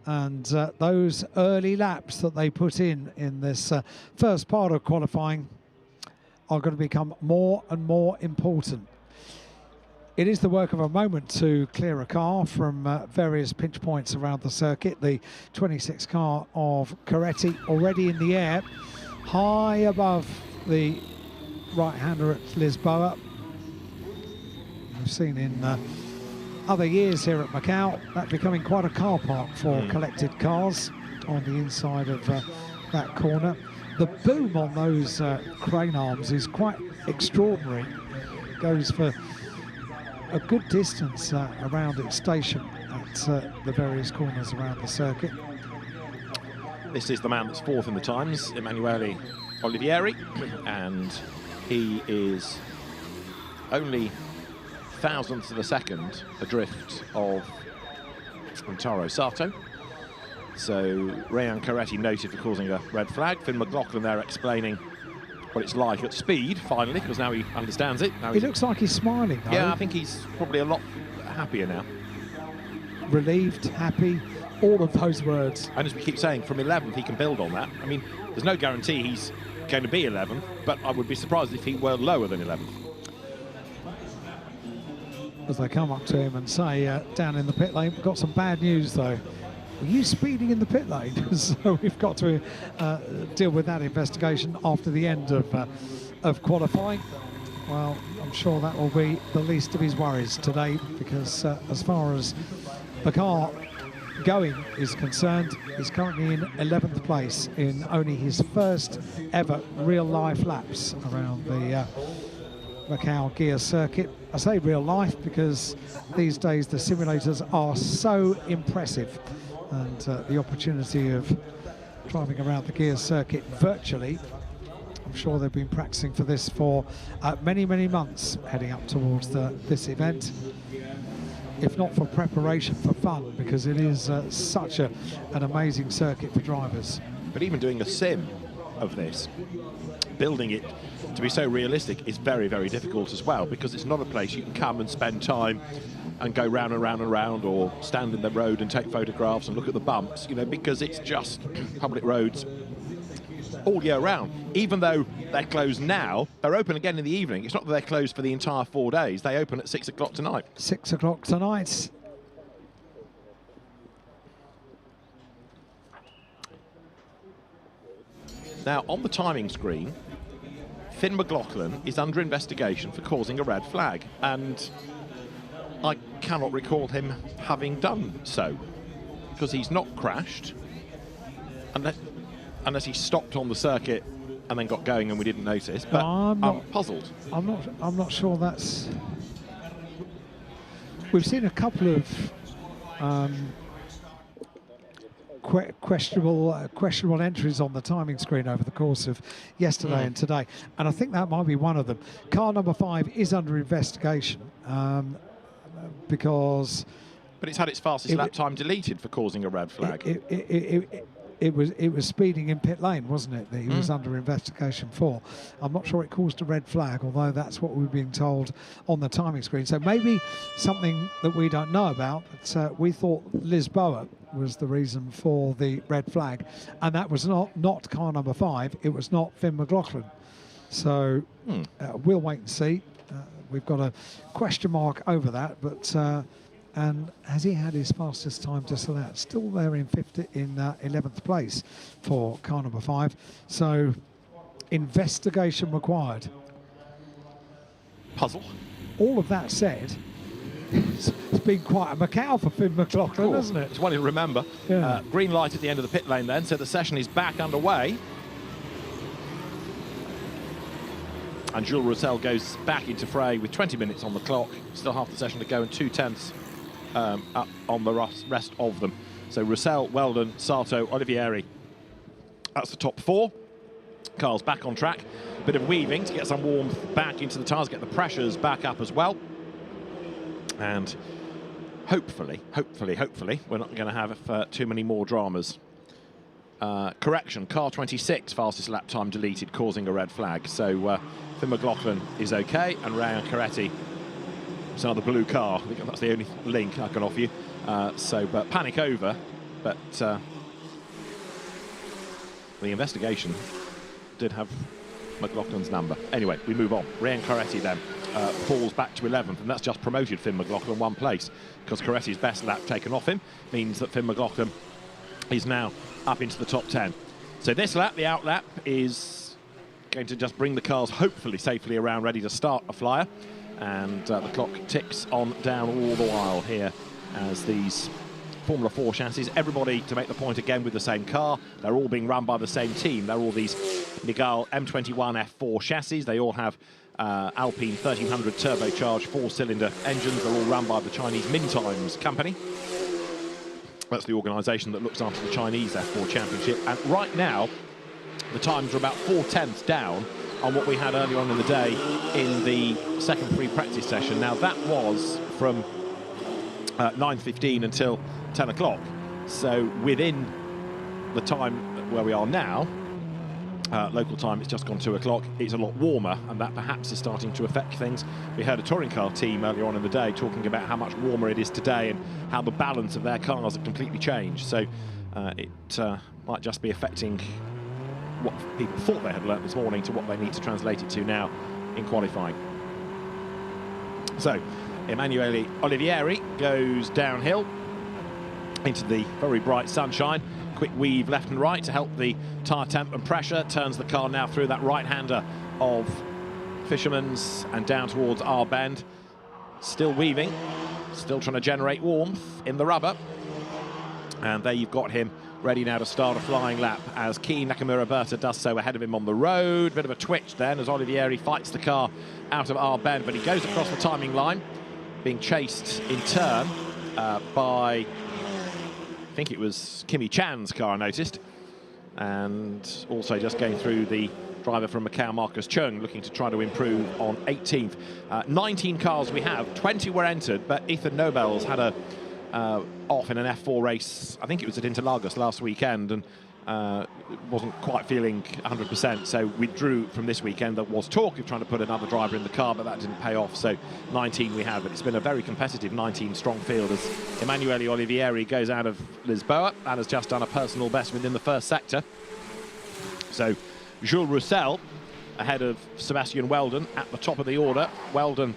And those early laps that they put in this first part of qualifying are going to become more and more important. It is the work of a moment to clear a car from various pinch points around the circuit. The 26 car of Coretti already in the air, high above the right-hander at Lisboa. We've seen in other years here at Macau that becoming quite a car park for collected cars on the inside of that corner. The boom on those crane arms is quite extraordinary. Goes for a good distance around its station at the various corners around the circuit. This is the man that's fourth in the times, Emanuele Olivieri, and he is only thousandths of a second adrift of Taro Sato. So Ryan Coretti noted for causing a red flag. Finn McLaughlin there explaining what it's like at speed, finally, because now he understands it. Now he looks like he's smiling, though. Yeah, I think he's probably a lot happier now. Relieved, happy, all of those words. And as we keep saying, from 11th, he can build on that. I mean, there's no guarantee he's going to be 11th, but I would be surprised if he were lower than 11th. As they come up to him and say, down in the pit lane, we've got some bad news, though. Were you speeding in the pit lane? So we've got to deal with that investigation after the end of qualifying. Well, I'm sure that will be the least of his worries today, because as far as the car going is concerned, he's currently in 11th place in only his first ever real-life laps around the Macau Guia Circuit. I say real life because these days the simulators are so impressive. And the opportunity of driving around the Guia Circuit virtually, I'm sure they've been practicing for this for many, many months heading up towards this event. If not for preparation, for fun, because it is such an amazing circuit for drivers. But even doing a sim of this, building it to be so realistic is very, very difficult as well, because it's not a place you can come and spend time and go round and round and round, or stand in the road and take photographs and look at the bumps, you know, because it's just public roads all year round. Even though they're closed now, they're open again in the evening. It's not that they're closed for the entire 4 days. They open at 6 o'clock tonight. 6 o'clock tonight. Now, on the timing screen, Finn McLaughlin is under investigation for causing a red flag, and I cannot recall him having done so, because he's not crashed, unless he stopped on the circuit and then got going and we didn't notice. But I'm puzzled. I'm not sure that's. We've seen a couple of questionable entries on the timing screen over the course of yesterday and today, and I think that might be one of them. Car number 5 is under investigation. Because, but it's had its fastest lap time deleted for causing a red flag. It was speeding in pit lane, wasn't it, that he was under investigation for? I'm not sure it caused a red flag, although that's what we're being told on the timing screen. So maybe something that we don't know about, but we thought Lisboa was the reason for the red flag, and that was not car number 5. It was not Finn McLaughlin. So we'll wait and see. We've got a question mark over that, but and has he had his fastest time disallowed? Still there in 11th place for car number 5. So investigation required. Puzzle. All of that said, it's been quite a Macau for Finn McLaughlin, hasn't it? It's one to remember. Yeah. Green light at the end of the pit lane then, so the session is back underway. And Jules Roussel goes back into fray with 20 minutes on the clock. Still half the session to go and 2/10 up on the rest of them. So Roussel, Weldon, Sato, Olivieri. That's the top 4. Cars back on track. Bit of weaving to get some warmth back into the tyres, get the pressures back up as well. And hopefully, we're not going to have too many more dramas. Correction, car 26, fastest lap time deleted, causing a red flag. So Finn McLaughlin is okay, and Ryan Caretti, it's another blue car. I think that's the only link I can offer you. But panic over. But the investigation did have McLaughlin's number. Anyway, we move on. Ryan Caretti then falls back to 11th, and that's just promoted Finn McLaughlin one place, because Caretti's best lap taken off him means that Finn McLaughlin is now up into the top 10. So this lap, the out lap, is going to just bring the cars hopefully safely around, ready to start a flyer. And the clock ticks on down all the while here as these Formula 4 chassis, everybody to make the point again with the same car. They're all being run by the same team. They're all these Macau M21 F4 chassis. They all have Alpine 1300 turbocharged 4-cylinder engines. They're all run by the Chinese Mintimes company. That's the organisation that looks after the Chinese F4 Championship. And right now, the times are about 4/10 down on what we had earlier on in the day in the second pre-practice session. Now, that was from 9:15 until 10 o'clock. So within the time where we are now, local time, it's just gone 2 o'clock. It's a lot warmer, and that perhaps is starting to affect things. We heard a touring car team earlier on in the day talking about how much warmer it is today and how the balance of their cars have completely changed. So it might just be affecting what people thought they had learnt this morning to what they need to translate it to now in qualifying. So Emanuele Olivieri goes downhill into the very bright sunshine. Quick weave left and right to help the tyre temp and pressure. Turns the car now through that right-hander of Fisherman's and down towards our bend. Still weaving, still trying to generate warmth in the rubber. And there you've got him ready now to start a flying lap as Keen Nakamura-Berta does so ahead of him on the road. Bit of a twitch then as Olivieri fights the car out of our bend, but he goes across the timing line, being chased in turn by, I think it was Kimi Chan's car, I noticed, and also just going through the driver from Macau, Marcus Chung, looking to try to improve on 18th. 19 cars we have, 20 were entered, but Ethan Nobel's had a off in an F4 race, I think it was at Interlagos last weekend, and wasn't quite feeling 100%, so withdrew from this weekend. There was talk of trying to put another driver in the car, but that didn't pay off, so 19 we have. But it's been a very competitive 19 strong field as Emanuele Olivieri goes out of Lisboa and has just done a personal best within the first sector. So Jules Roussel ahead of Sebastian Weldon at the top of the order. Weldon,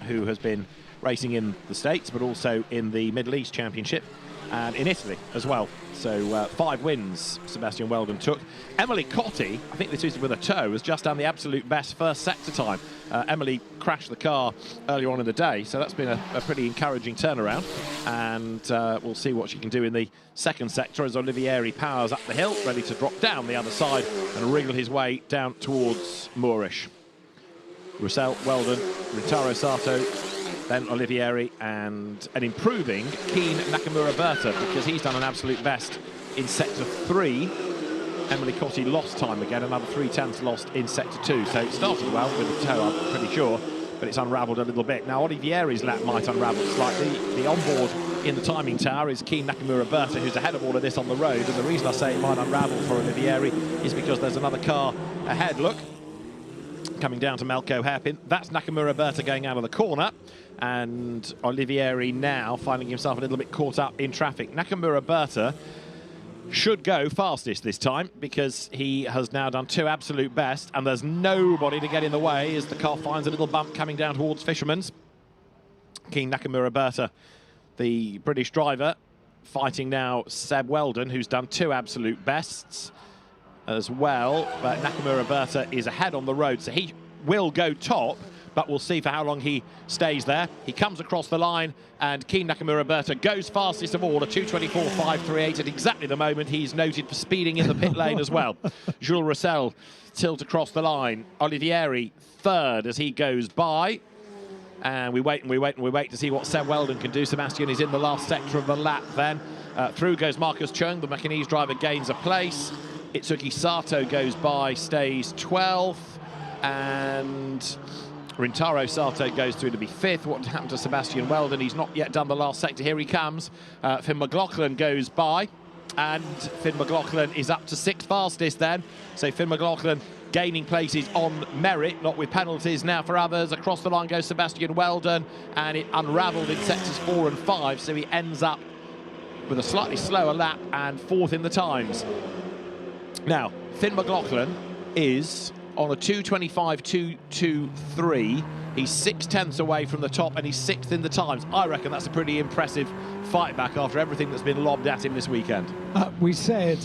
who has been racing in the States, but also in the Middle East Championship and in Italy as well. So 5 wins Sebastian Weldon took. Emily Cotti, I think this is with a toe, has just done the absolute best first sector time. Emily crashed the car earlier on in the day, so that's been a pretty encouraging turnaround. And we'll see what she can do in the second sector as Olivieri powers up the hill, ready to drop down the other side and wriggle his way down towards Moorish. Roussel, Weldon, Rintaro Sato, then Olivieri, and an improving Keen Nakamura-Berta, because he's done an absolute best in sector 3. Emily Cotti lost time again, another 3/10 lost in sector 2. So it started well with the toe, I'm pretty sure, but it's unravelled a little bit. Now Olivieri's lap might unravel slightly. The onboard in the timing tower is Keen Nakamura-Berta, who's ahead of all of this on the road. And the reason I say it might unravel for Olivieri is because there's another car ahead. Look, coming down to Melco hairpin. That's Nakamura-Berta going out of the corner. And Olivieri now finding himself a little bit caught up in traffic. Nakamura-Berta should go fastest this time because he has now done 2 absolute best, and there's nobody to get in the way as the car finds a little bump coming down towards Fisherman's. Keen Nakamura-Berta, the British driver, fighting now Seb Weldon, who's done 2 absolute bests as well. But Nakamura-Berta is ahead on the road, so he will go top, but we'll see for how long he stays there. He comes across the line, and Keen Nakamura-Berta goes fastest of all, a 2:24.538 at exactly the moment he's noted for speeding in the pit lane as well. Jules Roussel tilt across the line. Olivieri third as he goes by. And we wait and we wait and we wait to see what Seb Weldon can do. Sebastian is in the last sector of the lap then. Through goes Marcus Chung, the Macanese driver gains a place. Itsuki Sato goes by, stays 12th, and Rintaro Sato goes through to be 5th. What happened to Sebastian Weldon? He's not yet done the last sector. Here he comes. Finn McLaughlin goes by, and Finn McLaughlin is up to 6th fastest then. So Finn McLaughlin gaining places on merit, not with penalties now for others. Across the line goes Sebastian Weldon, and it unravelled in sectors 4 and 5, so he ends up with a slightly slower lap and 4th in the times. Now, Finn McLaughlin is on a 2:25.223. He's 6/10ths away from the top, and he's 6th in the times. I reckon that's a pretty impressive fight back after everything that's been lobbed at him this weekend. We said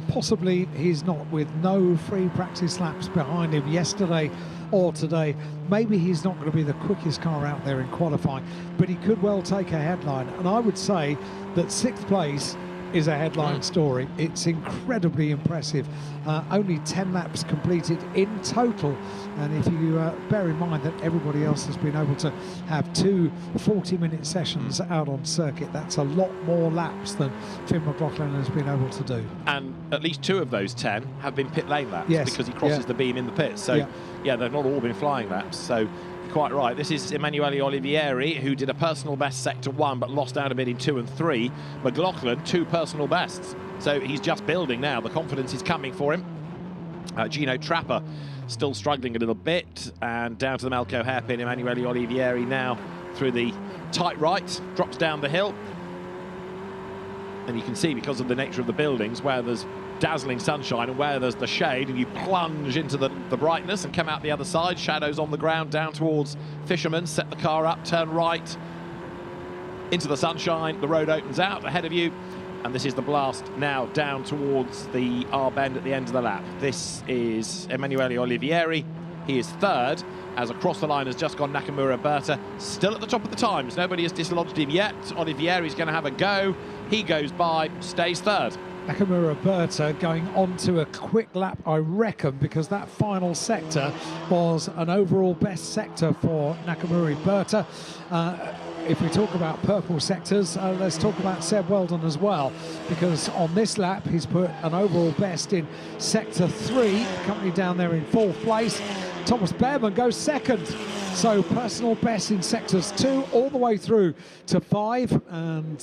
possibly he's not, with no free practice laps behind him yesterday or today. Maybe he's not going to be the quickest car out there in qualifying, but he could well take a headline. And I would say that 6th place is a headline story. It's incredibly impressive. Only 10 laps completed in total, and if you bear in mind that everybody else has been able to have 2 40-minute sessions out on circuit, that's a lot more laps than Finn McLaughlin has been able to do. And at least 2 of those 10 have been pit lane laps, yes, because he crosses the beam in the pits. So yeah, they've not all been flying laps. So quite right. This is Emanuele Olivieri, who did a personal best sector 1 but lost out a bit in 2 and 3. McLaughlin, 2 personal bests. So he's just building now. The confidence is coming for him. Gino Trapper still struggling a little bit, and down to the Melco hairpin. Emanuele Olivieri now through the tight right, drops down the hill. And you can see, because of the nature of the buildings, where there's dazzling sunshine and where there's the shade, and you plunge into the brightness and come out the other side, shadows on the ground down towards Fisherman, set the car up, turn right into the sunshine, the road opens out ahead of you, and this is the blast now down towards the R bend at the end of the lap. This is Emanuele Olivieri. He is 3rd, as across the line has just gone Nakamura Berta, still at the top of the times. Nobody has dislodged him yet. Olivieri's going to have a go. He goes by, stays 3rd. Nakamura Berta going on to a quick lap, I reckon, because that final sector was an overall best sector for Nakamura Berta. If we talk about purple sectors, let's talk about Seb Weldon as well, because on this lap he's put an overall best in sector 3, company down there in 4th place. Thomas Behrman goes 2nd, so personal best in sectors 2 all the way through to 5, and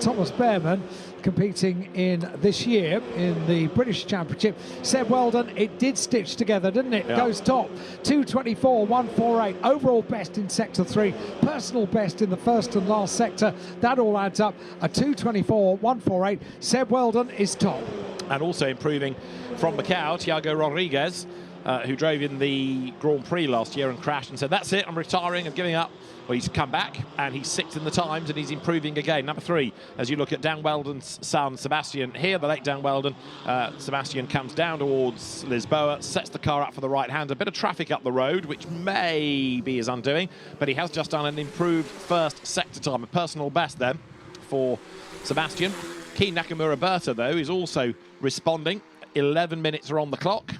Thomas Behrman competing in this year in the British Championship. Seb Weldon, it did stitch together, didn't it? Yeah. Goes top, 2:24.148, overall best in sector 3, personal best in the first and last sector. That all adds up, a 2:24.148. Seb Weldon is top. And also improving from Macau, Thiago Rodriguez, who drove in the Grand Prix last year and crashed and said, that's it, I'm retiring, I'm giving up. Well, he's come back, and he's 6th in the times, and he's improving again. Number 3, as you look at Dan Weldon's son, Sebastian, here, the late Dan Weldon. Sebastian comes down towards Lisboa, sets the car up for the right-hand. A bit of traffic up the road, which may be his undoing, but he has just done an improved first sector time, a personal best then for Sebastian. Keen Nakamura Berta, though, is also responding. 11 minutes are on the clock.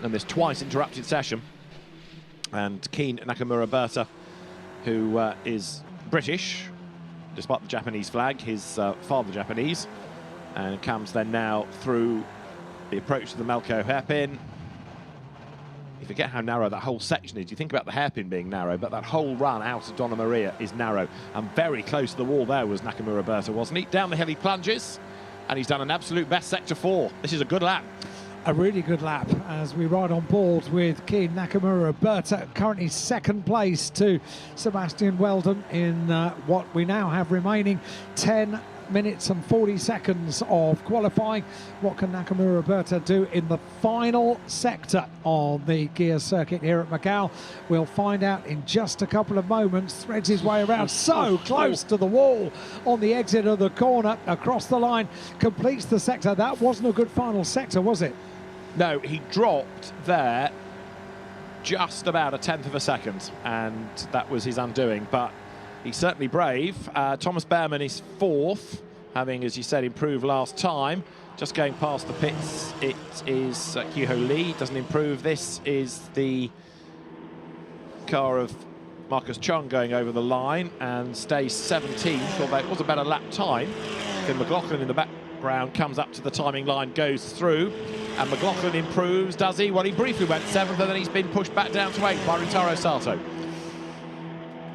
And this twice interrupted session. And Keen Nakamura Berta, who is British, despite the Japanese flag, his father Japanese, and comes then now through the approach to the Melco hairpin. You forget how narrow that whole section is. You think about the hairpin being narrow, but that whole run out of Donna Maria is narrow. And very close to the wall there was Nakamura Berta, wasn't he? Down the hill he plunges, and he's done an absolute best sector 4. This is a good lap. A really good lap as we ride on board with Keen Nakamura Berta, currently 2nd place to Sebastian Weldon in what we now have remaining 10 minutes and 40 seconds of qualifying. What can Nakamura Berta do in the final sector on the Guia Circuit here at Macau? We'll find out in just a couple of moments. Threads his way around so close to the wall on the exit of the corner, across the line, completes the sector. That wasn't a good final sector, was it? No, he dropped there just about a 10th of a second, and that was his undoing, but he's certainly brave. Thomas Behrman is 4th, having, as you said, improved last time. Just going past the pits, it is Kyuho Lee, doesn't improve. This is the car of Marcus Chung going over the line and stays 17th, although it was a better lap time. Finn McLaughlin in the back background, comes up to the timing line, goes through, and McLaughlin improves, does he? Well, he briefly went 7th, and then he's been pushed back down to 8th by Rintaro Sato.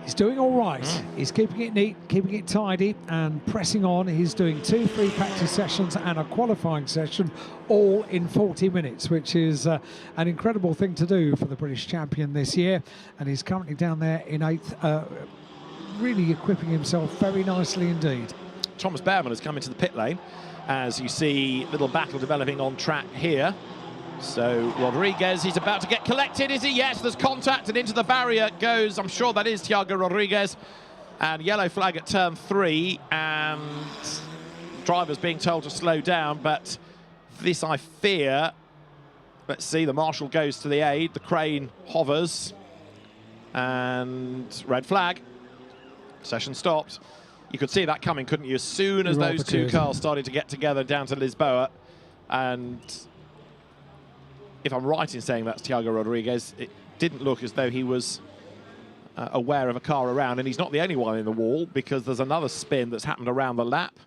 He's doing all right. He's keeping it neat, keeping it tidy, and pressing on. He's doing 2 free practice sessions and a qualifying session, all in 40 minutes, which is an incredible thing to do for the British champion this year. And he's currently down there in 8th, really equipping himself very nicely indeed. Thomas Behrman has come into the pit lane, as you see, little battle developing on track here. So Rodriguez, he's about to get collected, is he? Yes, there's contact, and into the barrier goes, I'm sure that is Thiago Rodriguez. And yellow flag at turn 3, and drivers being told to slow down, but this, I fear, let's see, the marshal goes to the aid, the crane hovers, and red flag. Session stopped. You could see that coming, couldn't you? As soon as those two cars started to get together down to Lisboa, and if I'm right in saying that's Thiago Rodriguez, it didn't look as though he was aware of a car around, and he's not the only one in the wall, because there's another spin that's happened around the lap.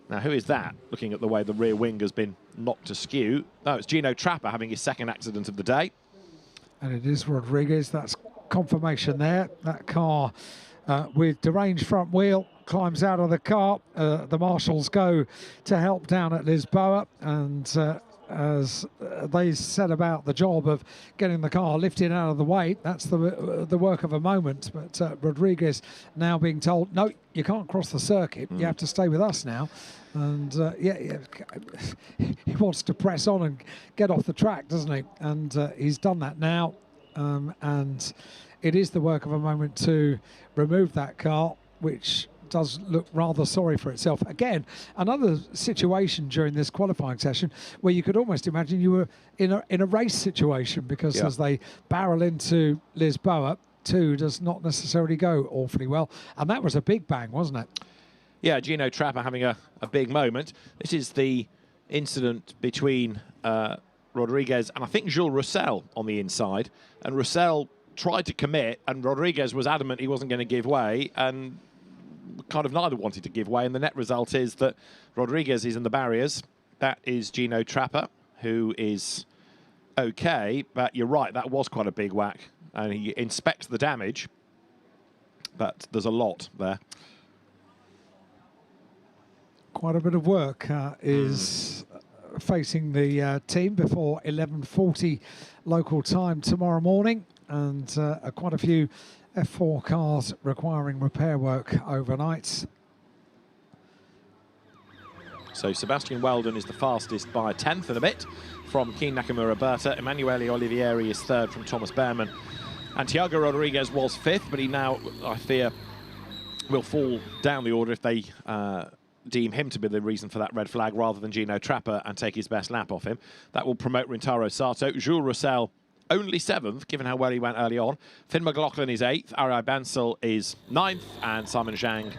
Now, who is that? Looking at the way the rear wing has been knocked askew. Oh, it's Gino Trapper having his 2nd accident of the day. And it is Rodriguez. That's confirmation there. That car with deranged front wheel climbs out of the car. The marshals go to help down at Lisboa, and as they set about the job of getting the car lifted out of the way, that's the work of a moment. But Rodriguez now being told, no, you can't cross the circuit. You have to stay with us now. And yeah, he wants to press on and get off the track, doesn't he? And he's done that now. And it is the work of a moment to remove that car, which does look rather sorry for itself. Again, another situation during this qualifying session where you could almost imagine you were in a race situation, because as they barrel into Lisboa, 2 does not necessarily go awfully well. And that was a big bang, wasn't it? Yeah, Gino Trapper having a big moment. This is the incident between Rodriguez and I think Jules Roussel on the inside. And Roussel tried to commit, and Rodriguez was adamant he wasn't going to give way, and kind of neither wanted to give way, and the net result is that Rodriguez is in the barriers. That is Gino Trapper, who is okay, but you're right, that was quite a big whack, and he inspects the damage, but there's a lot there. Quite a bit of work is facing the team before 11:40 local time tomorrow morning, and quite a few F4 cars requiring repair work overnight. So Sebastian Weldon is the fastest by 1/10 and a bit from Keen Nakamura Berta. Emanuele Olivieri is 3rd from Thomas Behrman. And Thiago Rodriguez was 5th, but he now, I fear, will fall down the order if they deem him to be the reason for that red flag rather than Gino Trapper and take his best lap off him. That will promote Rintaro Sato. Jules Roussel only 7th, given how well he went early on. Finn McLaughlin is 8th, Arai Bansal is 9th, and Simon Zhang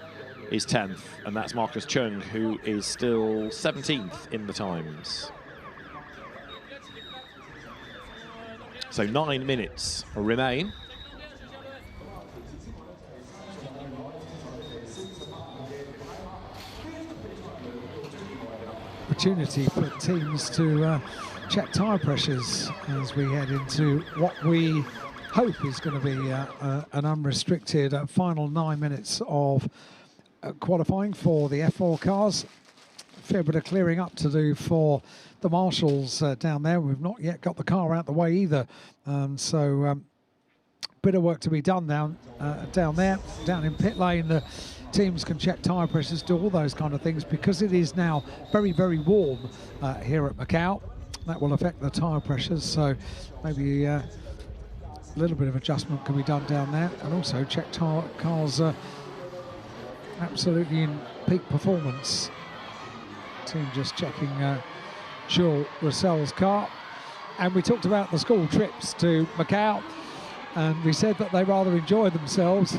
is 10th. And that's Marcus Chung, who is still 17th in the times. So 9 minutes remain. Opportunity for teams to check tyre pressures as we head into what we hope is going to be an unrestricted final 9 minutes of qualifying for the F4 cars. A fair bit of clearing up to do for the marshals down there. We've not yet got the car out the way either, so bit of work to be done down there, down in pit lane. The teams can check tyre pressures, do all those kind of things, because it is now very, very warm here at Macau. That will affect the tyre pressures, so maybe a little bit of adjustment can be done down there, and also check cars absolutely in peak performance. Team just checking Jules Roussel's car. And we talked about the school trips to Macau, and we said that they rather enjoy themselves.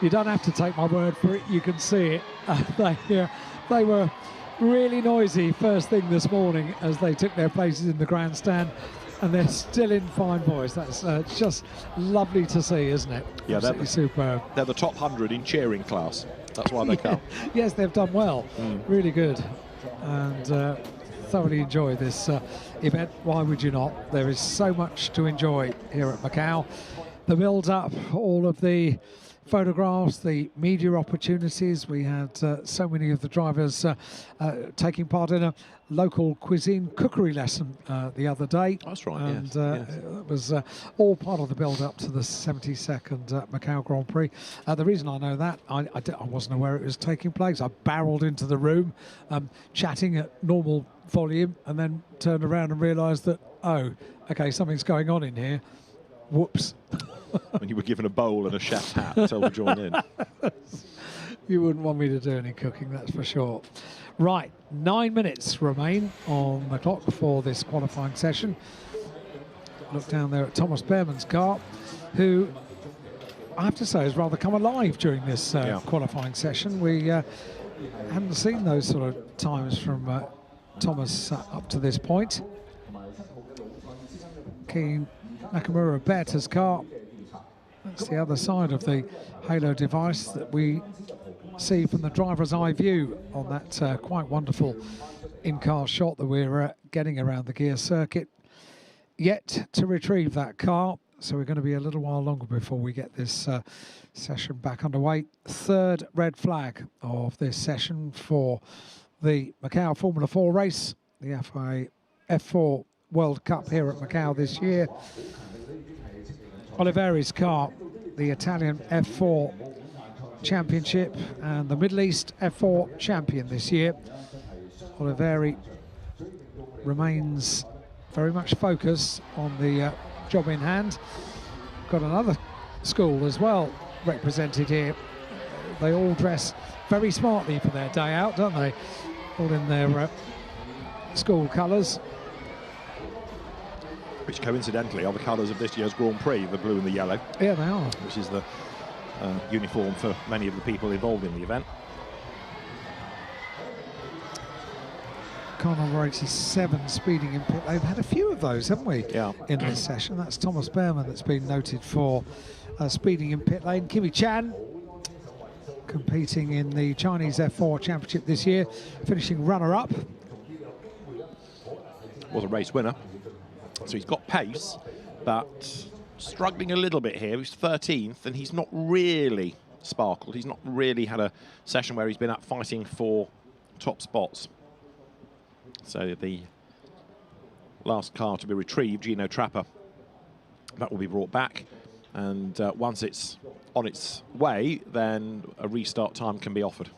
You don't have to take my word for it, you can see it. They were really noisy first thing this morning as they took their places in the grandstand. and they're still in fine voice. That's just lovely to see, isn't it? Yeah, absolutely superb. They're the top 100 in cheering class. That's why they come. Yes, they've done well. Really good. And thoroughly enjoy this event. Why would you not? There is so much to enjoy here at Macau. The build-up, all of the photographs, the media opportunities. We had so many of the drivers taking part in a local cuisine cookery lesson the other day. That's right, and yes. it was all part of the build-up to the 72nd Macau Grand Prix. The reason I know that, I wasn't aware it was taking place. I barreled into the room, chatting at normal volume, and then turned around and realised that, oh, okay, something's going on in here. Whoops. When you were given a bowl and a chef's hat to tell to join in. You wouldn't want me to do any cooking, that's for sure. Right, 9 minutes remain on the clock for this qualifying session. Look down there at Thomas Behrmann's car, who I have to say has rather come alive during this qualifying session. We haven't seen those sort of times from Thomas up to this point. Keen Nakamura Berta's car. That's the other side of the halo device that we see from the driver's eye view on that quite wonderful in-car shot that we're getting around the Guia Circuit. Yet to retrieve that car, so we're going to be a little while longer before we get this session back underway. Third red flag of this session for the Macau Formula 4 race, the FIA F4 World Cup here at Macau this year. Oliveri's car, the Italian F4 Championship and the Middle East F4 champion this year. Oliveri remains very much focused on the job in hand. Got another school as well represented here. They all dress very smartly for their day out, don't they? All in their school colours. Which coincidentally are the colours of this year's Grand Prix, the blue and the yellow. Yeah, they are. Which is the uniform for many of the people involved in the event. Car number 87 speeding in pit. They've had a few of those, haven't we? Yeah. In this session. That's Thomas Behrmann that's been noted for speeding in pit lane. Kimi Chan competing in the Chinese F4 Championship this year, finishing runner-up. Was a race winner. So he's got pace, but struggling a little bit here. He's 13th, and he's not really sparkled. He's not really had a session where he's been up fighting for top spots. So the last car to be retrieved, Gino Trapper, that will be brought back. And once it's on its way, then a restart time can be offered.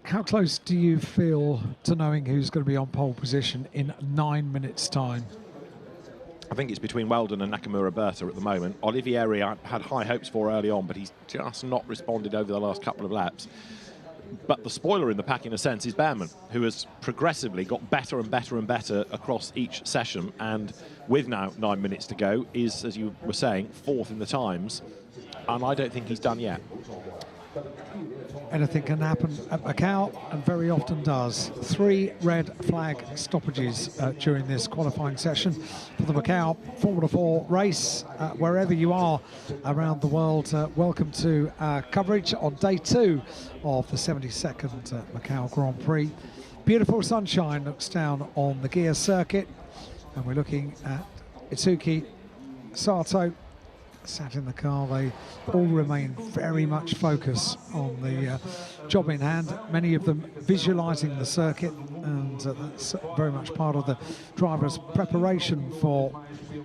How close do you feel to knowing who's going to be on pole position in 9 minutes' time? I think it's between Weldon and Nakamura Berta at the moment. Olivieri I had high hopes for early on, but he's just not responded over the last couple of laps. But the spoiler in the pack, in a sense, is Behrmann, who has progressively got better and better and better across each session. And with now 9 minutes to go, is, as you were saying, fourth in the times. And I don't think he's done yet. Anything can happen at Macau, and very often does. 3 red flag stoppages during this qualifying session for the Macau Formula 4 race. Wherever you are around the world, welcome to our coverage on day 2 of the 72nd Macau Grand Prix. Beautiful sunshine looks down on the Guia Circuit, and we're looking at Itsuki Sato. Sat in the car. They all remain very much focused on the job in hand, many of them visualising the circuit, and that's very much part of the driver's preparation for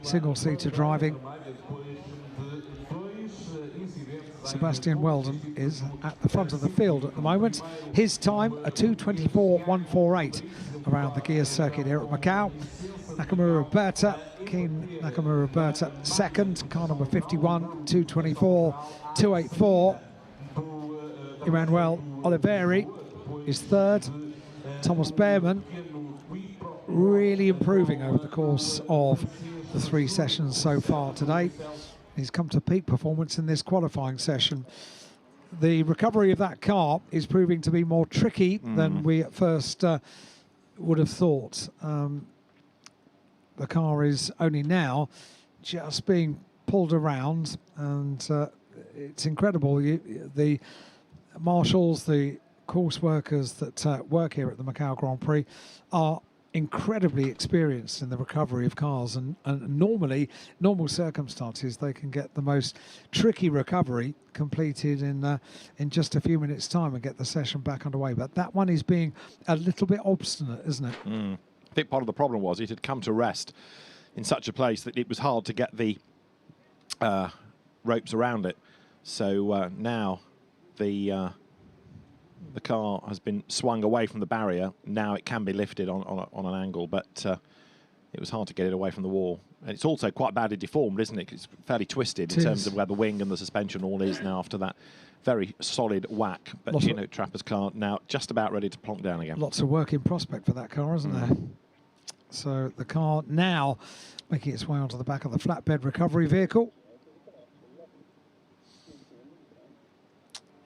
single-seater driving. Sebastian Weldon is at the front of the field at the moment. His time, a 2:24.148 around the Guia Circuit here at Macau. Nakamura Berta, Keen Nakamura Berta second, car number 51, 2:24.284. Emmanuel Oliveri is third. Thomas Behrmann really improving over the course of the 3 sessions so far today. He's come to peak performance in this qualifying session. The recovery of that car is proving to be more tricky than we at first would have thought. the car is only now just being pulled around, and it's incredible. The marshals, the course workers that work here at the Macau Grand Prix are incredibly experienced in the recovery of cars, and normal circumstances they can get the most tricky recovery completed in just a few minutes time and get the session back underway. But that one is being a little bit obstinate, isn't it? I think part of the problem was it had come to rest in such a place that it was hard to get the ropes around it. So now the car has been swung away from the barrier. Now it can be lifted on an angle, but it was hard to get it away from the wall. And it's also quite badly deformed, isn't it? It's fairly twisted in terms of where the wing and the suspension all is now after that very solid whack. But Gino Trapper's car now just about ready to plonk down again. Lots of work in prospect for that car, isn't there? So the car now making its way onto the back of the flatbed recovery vehicle.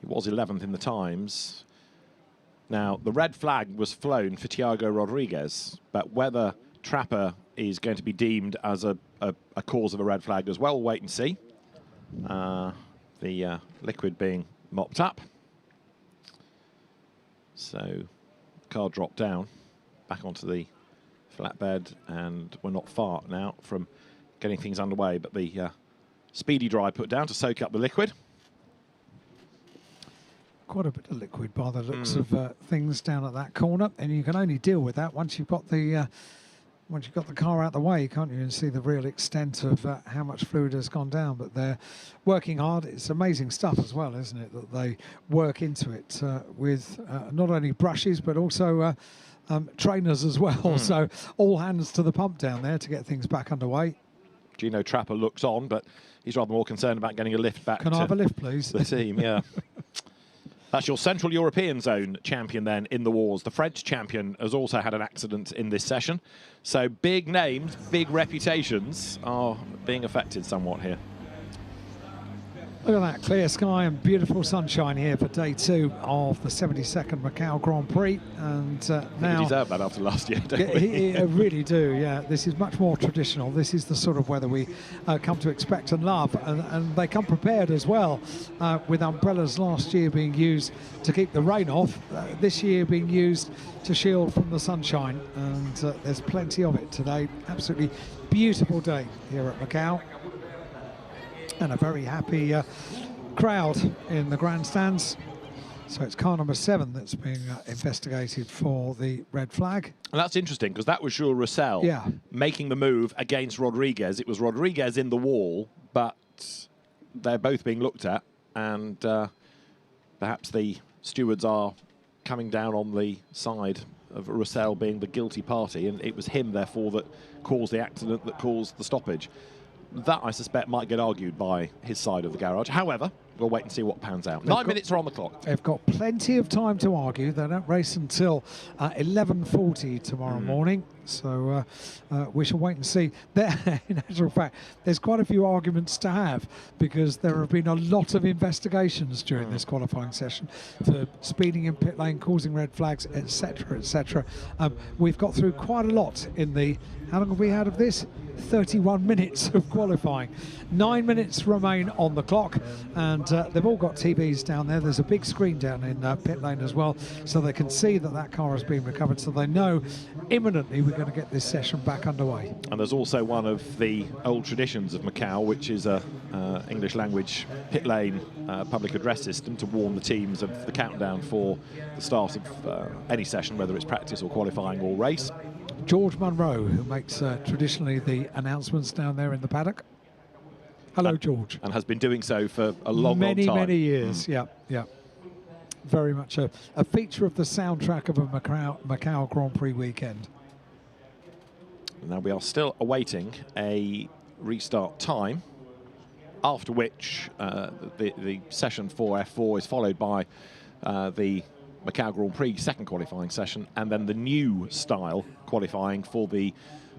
It was 11th in the times. Now, the red flag was flown for Thiago Rodriguez, but whether Trapper is going to be deemed as a cause of a red flag as well, we'll wait and see. The liquid being mopped up. So, the car dropped down, back onto the flatbed, and we're not far now from getting things underway, but the speedy dry put down to soak up the liquid. Quite a bit of liquid by the looks of things down at that corner, and you can only deal with that once you've got the car out the way, can't you, and see the real extent of how much fluid has gone down. But they're working hard. It's amazing stuff as well, isn't it, that they work into it with not only brushes but also trainers as well. So all hands to the pump down there to get things back underway. Gino Trapper looks on, but he's rather more concerned about getting a lift back. Can I have a lift, please? The team, yeah. That's your Central European Zone champion then in the wars. The French champion has also had an accident in this session. So big names, big reputations are being affected somewhat here. Look at that, clear sky and beautiful sunshine here for day 2 of the 72nd Macau Grand Prix. And now you deserve that after last year, don't we? I really do, yeah. This is much more traditional. This is the sort of weather we come to expect and love. And they come prepared as well, with umbrellas last year being used to keep the rain off, this year being used to shield from the sunshine. And there's plenty of it today. Absolutely beautiful day here at Macau. And a very happy crowd in the grandstands. So it's car number 7 that's being investigated for the red flag. And that's interesting because that was Jules Roussel making the move against Rodriguez. It was Rodriguez in the wall, but they're both being looked at, and perhaps the stewards are coming down on the side of Roussel being the guilty party, and it was him, therefore, that caused the accident, that caused the stoppage. That, I suspect, might get argued by his side of the garage. However, we'll wait and see what pans out. 9 minutes are on the clock. They've got plenty of time to argue. They don't race until 11:40 tomorrow morning. So we shall wait and see. There, in actual fact, there's quite a few arguments to have because there have been a lot of investigations during this qualifying session for speeding in pit lane, causing red flags, etc., etc. We've got through quite a lot in the, how long have we had of this? 31 minutes of qualifying. 9 minutes remain on the clock, and they've all got TVs down there. There's a big screen down in pit lane as well, so they can see that that car has been recovered, so they know imminently we're going to get this session back underway. And there's also one of the old traditions of Macau, which is a English language pit lane public address system to warn the teams of the countdown for the start of any session, whether it's practice or qualifying or race. George Munro, who makes traditionally the announcements down there in the paddock. Hello, George. And has been doing so for a long time. Many years, yeah. Very much a feature of the soundtrack of a Macau Grand Prix weekend. Now we are still awaiting a restart time, after which the session for F4 is followed by the Macau Grand Prix second qualifying session, and then the new style qualifying for the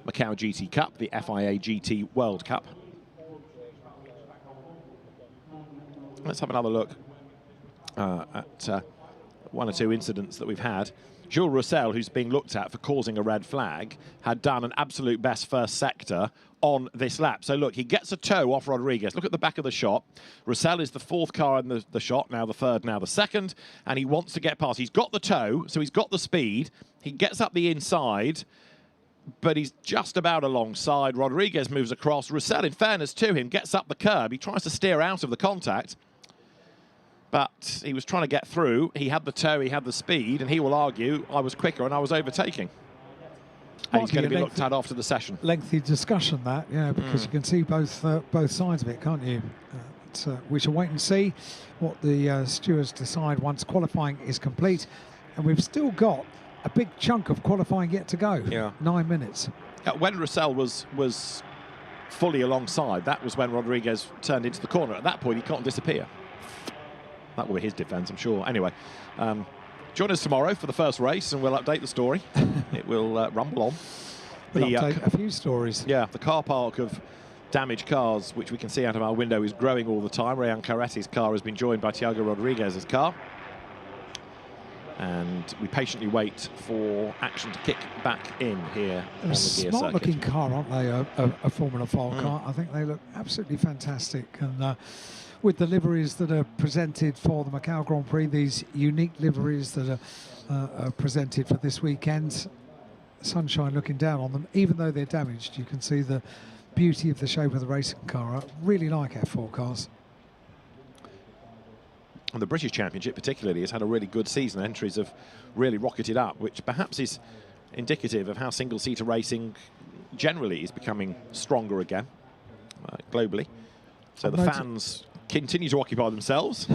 Macau GT Cup, the FIA GT World Cup. Let's have another look at one or two incidents that we've had. Jules Roussel, who's being looked at for causing a red flag, had done an absolute best first sector on this lap. So look, he gets a toe off Rodriguez. Look at the back of the shot. Roussel is the 4th car in the shot, now the 3rd, now the 2nd, and he wants to get past. He's got the toe, so he's got the speed. He gets up the inside, but he's just about alongside. Rodriguez moves across. Roussel, in fairness to him, gets up the curb. He tries to steer out of the contact, but he was trying to get through. He had the toe, he had the speed, and he will argue, I was quicker and I was overtaking. And he's going to be looked at after the session. Lengthy discussion that, yeah, because you can see both sides of it, can't you? We shall wait and see what the stewards decide once qualifying is complete. And we've still got a big chunk of qualifying yet to go. Yeah. 9 minutes. When Roussel was fully alongside, that was when Rodriguez turned into the corner. At that point, he can't disappear. That will be his defence, I'm sure. Anyway, join us tomorrow for the first race, and we'll update the story. It will rumble on. We'll update a few stories. Yeah, the car park of damaged cars, which we can see out of our window, is growing all the time. Rayan Caretti's car has been joined by Thiago Rodriguez's car. And we patiently wait for action to kick back in here on the Guia Circuit. Smart-looking car, aren't they? A Formula 4 car. I think they look absolutely fantastic. And with the liveries that are presented for the Macau Grand Prix, these unique liveries that are presented for this weekend, sunshine looking down on them, even though they're damaged, you can see the beauty of the shape of the racing car. I really like F4 cars. And the British Championship particularly has had a really good season. Entries have really rocketed up, which perhaps is indicative of how single-seater racing generally is becoming stronger again, globally. So the fans continue to occupy themselves.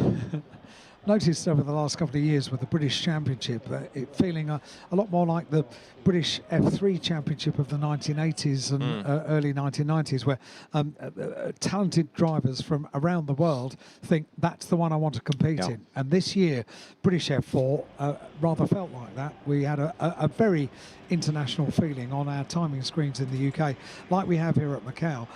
Noticed over the last couple of years with the British Championship, it feeling a lot more like the British F3 Championship of the 1980s and early 1990s, where talented drivers from around the world think that's the one I want to compete in. And this year, British F4 rather felt like that. We had a very international feeling on our timing screens in the UK, like we have here at Macau.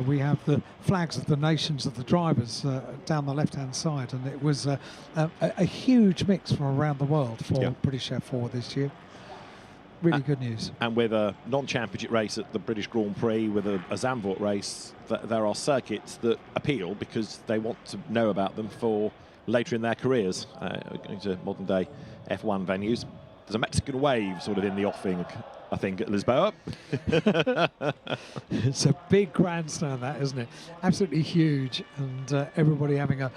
We have the flags of the nations of the drivers down the left-hand side, and it was a huge mix from around the world for British F4 this year. Really good news. And with a non-championship race at the British Grand Prix, with a Zandvoort race, there are circuits that appeal because they want to know about them for later in their careers, going to modern-day F1 venues. There's a Mexican wave sort of in the offing, I think, at Lisboa. It's a big grandstand, that, isn't it? Absolutely huge, and everybody having a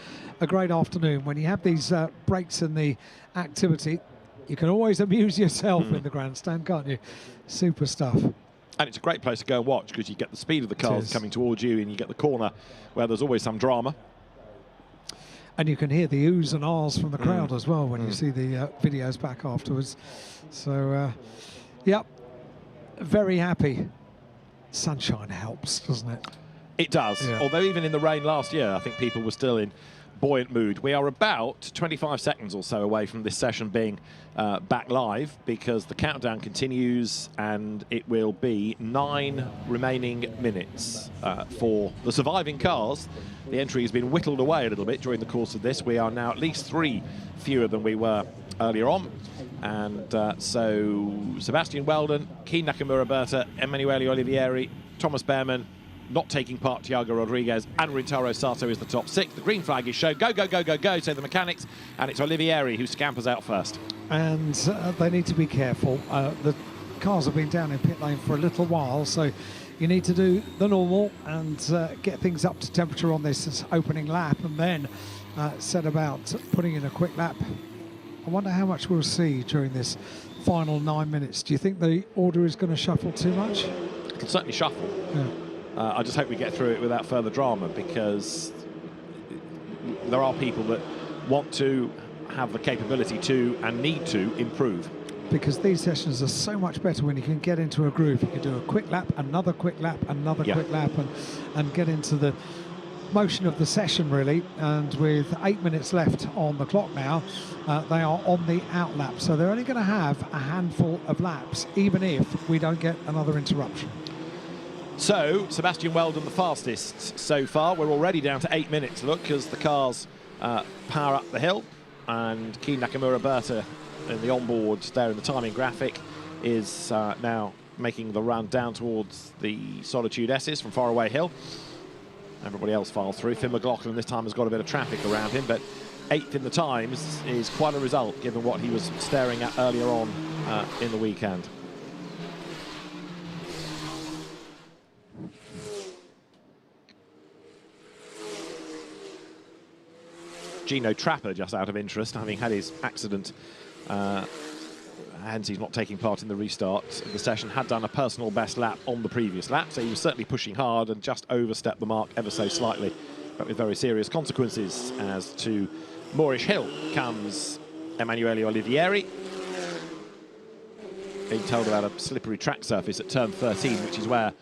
great afternoon. When you have these breaks in the activity, you can always amuse yourself in the grandstand, can't you? Super stuff. And it's a great place to go and watch because you get the speed of the cars coming towards you, and you get the corner where there's always some drama. And you can hear the oohs and ahs from the crowd as well when you see the videos back afterwards. So, yep, very happy. Sunshine helps, doesn't it? It does. Yeah. Although even in the rain last year, I think people were still in buoyant mood. We are about 25 seconds or so away from this session being back live, because the countdown continues, and it will be 9 remaining minutes for the surviving cars. The entry has been whittled away a little bit during the course of this. We are now at least 3 fewer than we were earlier on. And so Sebastian Weldon, Keen Nakamura-Berta, Emanuele Olivieri, Thomas Behrman, not taking part, Thiago Rodriguez, and Rintaro Sato is the top 6. The green flag is shown. Go, go, go, go, go, say the mechanics. And it's Olivieri who scampers out first. And they need to be careful. The cars have been down in pit lane for a little while, so you need to do the normal and get things up to temperature on this opening lap, and then set about putting in a quick lap. I wonder how much we'll see during this final 9 minutes. Do you think the order is going to shuffle too much? It'll certainly shuffle. Yeah. I just hope we get through it without further drama, because there are people that want to have the capability to and need to improve. Because these sessions are so much better when you can get into a groove. You can do a quick lap, another quick lap, another quick lap, and get into the motion of the session, really. And with 8 minutes left on the clock now, they are on the out lap. So they're only going to have a handful of laps, even if we don't get another interruption. So, Sebastian Weldon the fastest so far. We're already down to 8 minutes, look, as the cars power up the hill. And Keen Nakamura-Berta and the onboard there in the timing graphic is now making the run down towards the Solitude S's from Faraway Hill. Everybody else filed through. Finn McLaughlin this time has got a bit of traffic around him, but 8th in the times is quite a result given what he was staring at earlier on in the weekend. Gino Trapper, just out of interest, having had his accident, hence he's not taking part in the restart of the session, had done a personal best lap on the previous lap, so he was certainly pushing hard and just overstepped the mark ever so slightly, but with very serious consequences. As to Moorish Hill comes Emanuele Olivieri, being told about a slippery track surface at turn 13, which is where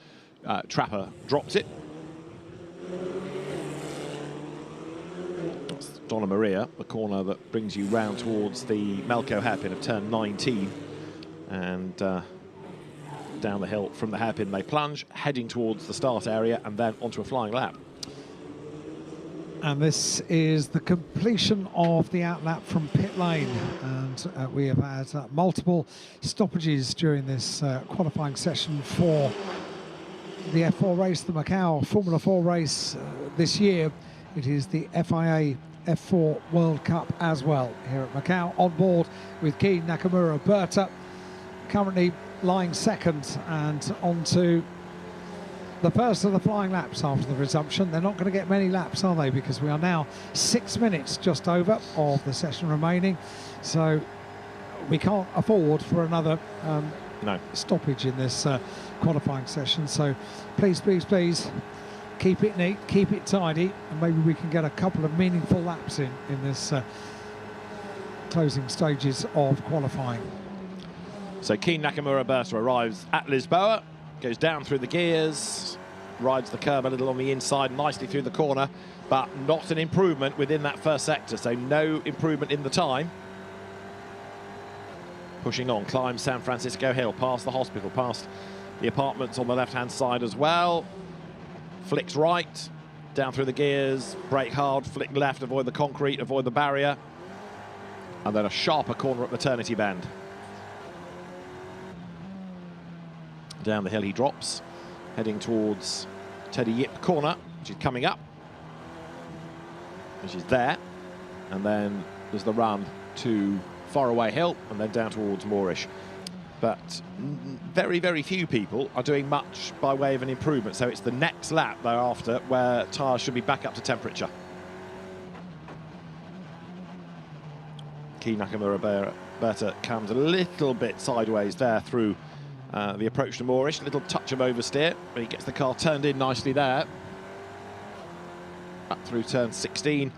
Trapper drops it. Donna Maria, the corner that brings you round towards the Melco hairpin of turn 19, and down the hill from the hairpin they plunge, heading towards the start area and then onto a flying lap. And this is the completion of the outlap from pit lane, and we have had multiple stoppages during this qualifying session for the F4 race, the Macau Formula 4 race this year. It is the FIA F4 World Cup as well here at Macau, on board with Keen Nakamura Berta, currently lying second, and on to the first of the flying laps after the resumption. They're not going to get many laps, are they, because we are now 6 minutes just over of the session remaining, so we can't afford for another stoppage in this qualifying session. So please, please, please, keep it neat, keep it tidy, and maybe we can get a couple of meaningful laps in this closing stages of qualifying. So Keen Nakamura Berta arrives at Lisboa, goes down through the gears, rides the curb a little on the inside, nicely through the corner, but not an improvement within that first sector, so no improvement in the time. Pushing on, climbs San Francisco Hill, past the hospital, past the apartments on the left-hand side as well. Flicks right, down through the gears, brake hard, flick left, avoid the concrete, avoid the barrier, and then a sharper corner at Maternity Bend. Down the hill he drops, heading towards Teddy Yip corner, which is coming up, which is there, and then there's the run to Faraway Hill, and then down towards Moorish. But very, very few people are doing much by way of an improvement, so it's the next lap thereafter where tyres should be back up to temperature. Keen Nakamura Berta comes a little bit sideways there through the approach to Moorish, a little touch of oversteer, but he gets the car turned in nicely there. Up through turn 16.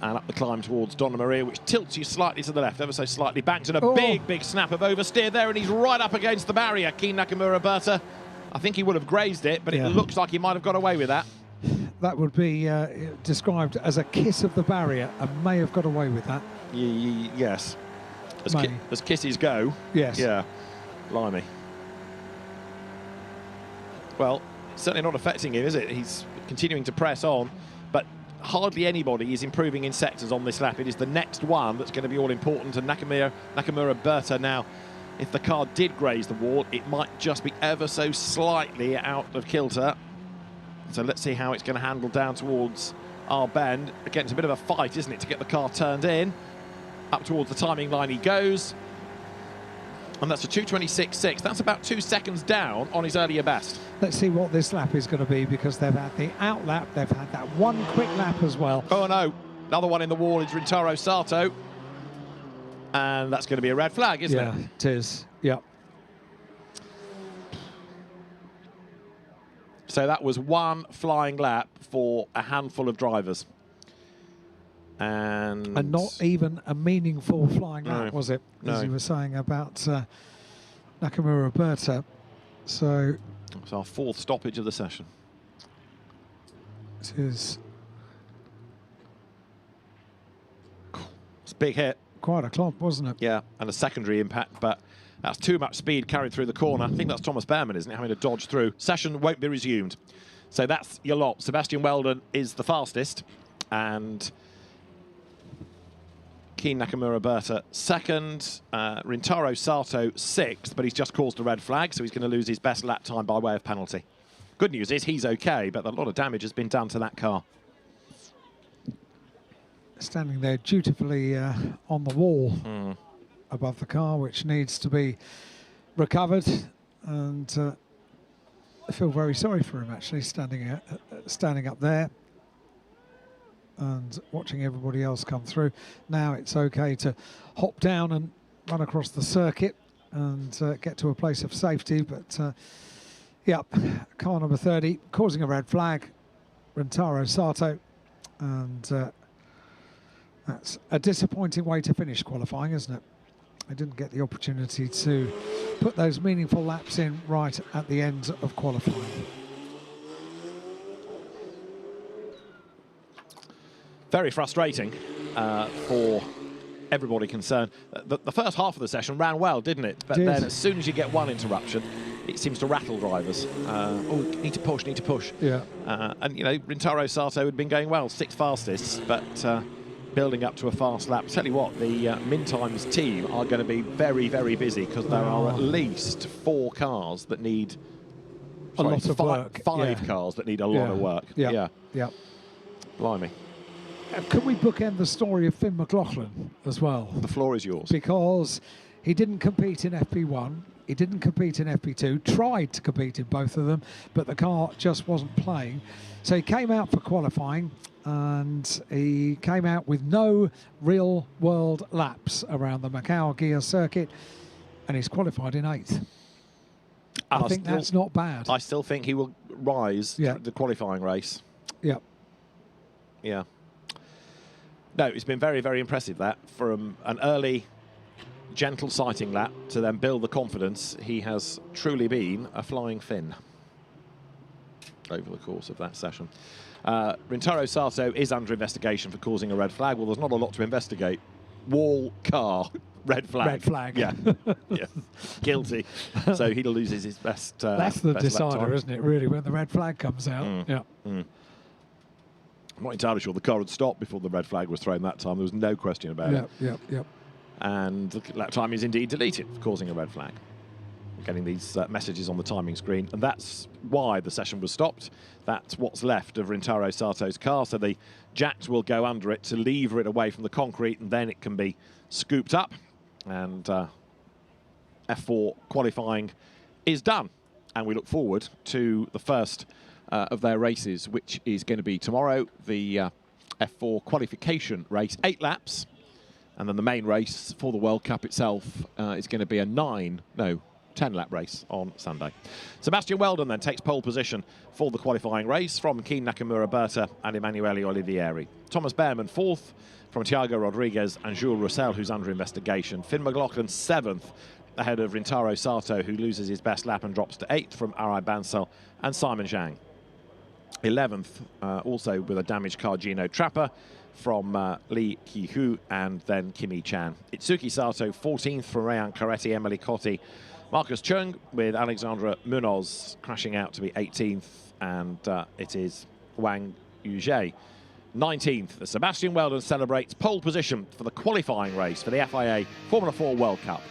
And up the climb towards Donna Maria, which tilts you slightly to the left, ever so slightly, banks, and a big, big snap of oversteer there, and he's right up against the barrier. Keen Nakamura Berta, I think he would have grazed it, but it looks like he might have got away with that. That would be described as a kiss of the barrier, and may have got away with that. Yes. As kisses go. Yes. Yeah. Blimey. Well, certainly not affecting him, is it? He's continuing to press on, but hardly anybody is improving in sectors on this lap. It is the next one that's going to be all important, and Nakamura Berta now, if the car did graze the wall, it might just be ever so slightly out of kilter. So let's see how it's going to handle down towards our bend. Again, it's a bit of a fight, isn't it, to get the car turned in. Up towards the timing line he goes. And that's a 2:26.6. That's about 2 seconds down on his earlier best. Let's see what this lap is going to be, because they've had the out lap, they've had that one quick lap as well. Oh no, another one in the wall is Rintaro Sato. And that's going to be a red flag, isn't it? Yeah, it is. Yeah. So that was one flying lap for a handful of drivers. And not even a meaningful flying lap, was it? As you were saying about Nakamura Berta. So it's our fourth stoppage of the session. It is. It's a big hit. Quite a clomp, wasn't it? Yeah, and a secondary impact, but that's too much speed carried through the corner. I think that's Thomas Behrman, isn't it, having to dodge through. Session won't be resumed. So that's your lot. Sebastian Weldon is the fastest, and Keen Nakamura Berta second, Rintaro Sato sixth, but he's just caused a red flag, so he's going to lose his best lap time by way of penalty. Good news is he's okay, but a lot of damage has been done to that car. Standing there dutifully on the wall above the car, which needs to be recovered, and I feel very sorry for him actually, standing up there and watching everybody else come through. Now it's okay to hop down and run across the circuit and get to a place of safety, but yep, car number 30 causing a red flag, Rintaro Sato, and that's a disappointing way to finish qualifying, isn't it? I didn't get the opportunity to put those meaningful laps in right at the end of qualifying. Very frustrating for everybody concerned. The first half of the session ran well, didn't it? But then as soon as you get one interruption, it seems to rattle drivers. Oh, need to push. Yeah. And, you know, Rintaro Sato had been going well, 6th fastest, but building up to a fast lap. Tell you what, the Min Times team are going to be very, very busy because there are at least 4 cars that need a lot of work. 5 cars that need a lot of work. Yeah. Blimey. Can we bookend the story of Finn McLaughlin as well? The floor is yours. Because he didn't compete in FP1, he didn't compete in FP2, tried to compete in both of them, but the car just wasn't playing. So he came out for qualifying, and he came out with no real world laps around the Macau Guia Circuit, and he's qualified in 8th. I think that's not bad. I still think he will rise the qualifying race. Yeah. Yeah. No, it's been very, very impressive that from an early gentle sighting lap to then build the confidence. He has truly been a flying Finn over the course of that session. Rintaro Sato is under investigation for causing a red flag. Well, there's not a lot to investigate. Wall, car, red flag. Red flag. Yeah. Yeah. Guilty. So he loses his best. That's the decider, isn't it, really, when the red flag comes out? Yeah. I'm not entirely sure the car had stopped before the red flag was thrown that time. There was no question about it. Yep. And the lap time is indeed deleted, causing a red flag. We're getting these messages on the timing screen, and that's why the session was stopped. That's what's left of Rintaro Sato's car, so the jacks will go under it to lever it away from the concrete, and then it can be scooped up. And F4 qualifying is done, and we look forward to the first of their races, which is going to be tomorrow, the F4 qualification race, 8 laps, and then the main race for the World Cup itself is going to be a 10-lap race on Sunday. Sebastian Weldon then takes pole position for the qualifying race from Keen Nakamura Berta and Emanuele Olivieri. Thomas Behrman 4th from Thiago Rodriguez and Jules Roussel, who's under investigation. Finn McLaughlin 7th, ahead of Rintaro Sato, who loses his best lap and drops to 8th from Arai Bansal and Simon Zhang. 11th, also with a damaged car, Gino Trapper from Li Qihu and then Kimi Chan. Itsuki Sato 14th from Rayan Caretti, Emily Cotti, Marcus Chung with Alexandra Munoz crashing out to be 18th, and it is Wang Yuzhe 19th. Sebastian Weldon celebrates pole position for the qualifying race for the FIA Formula 4 World Cup.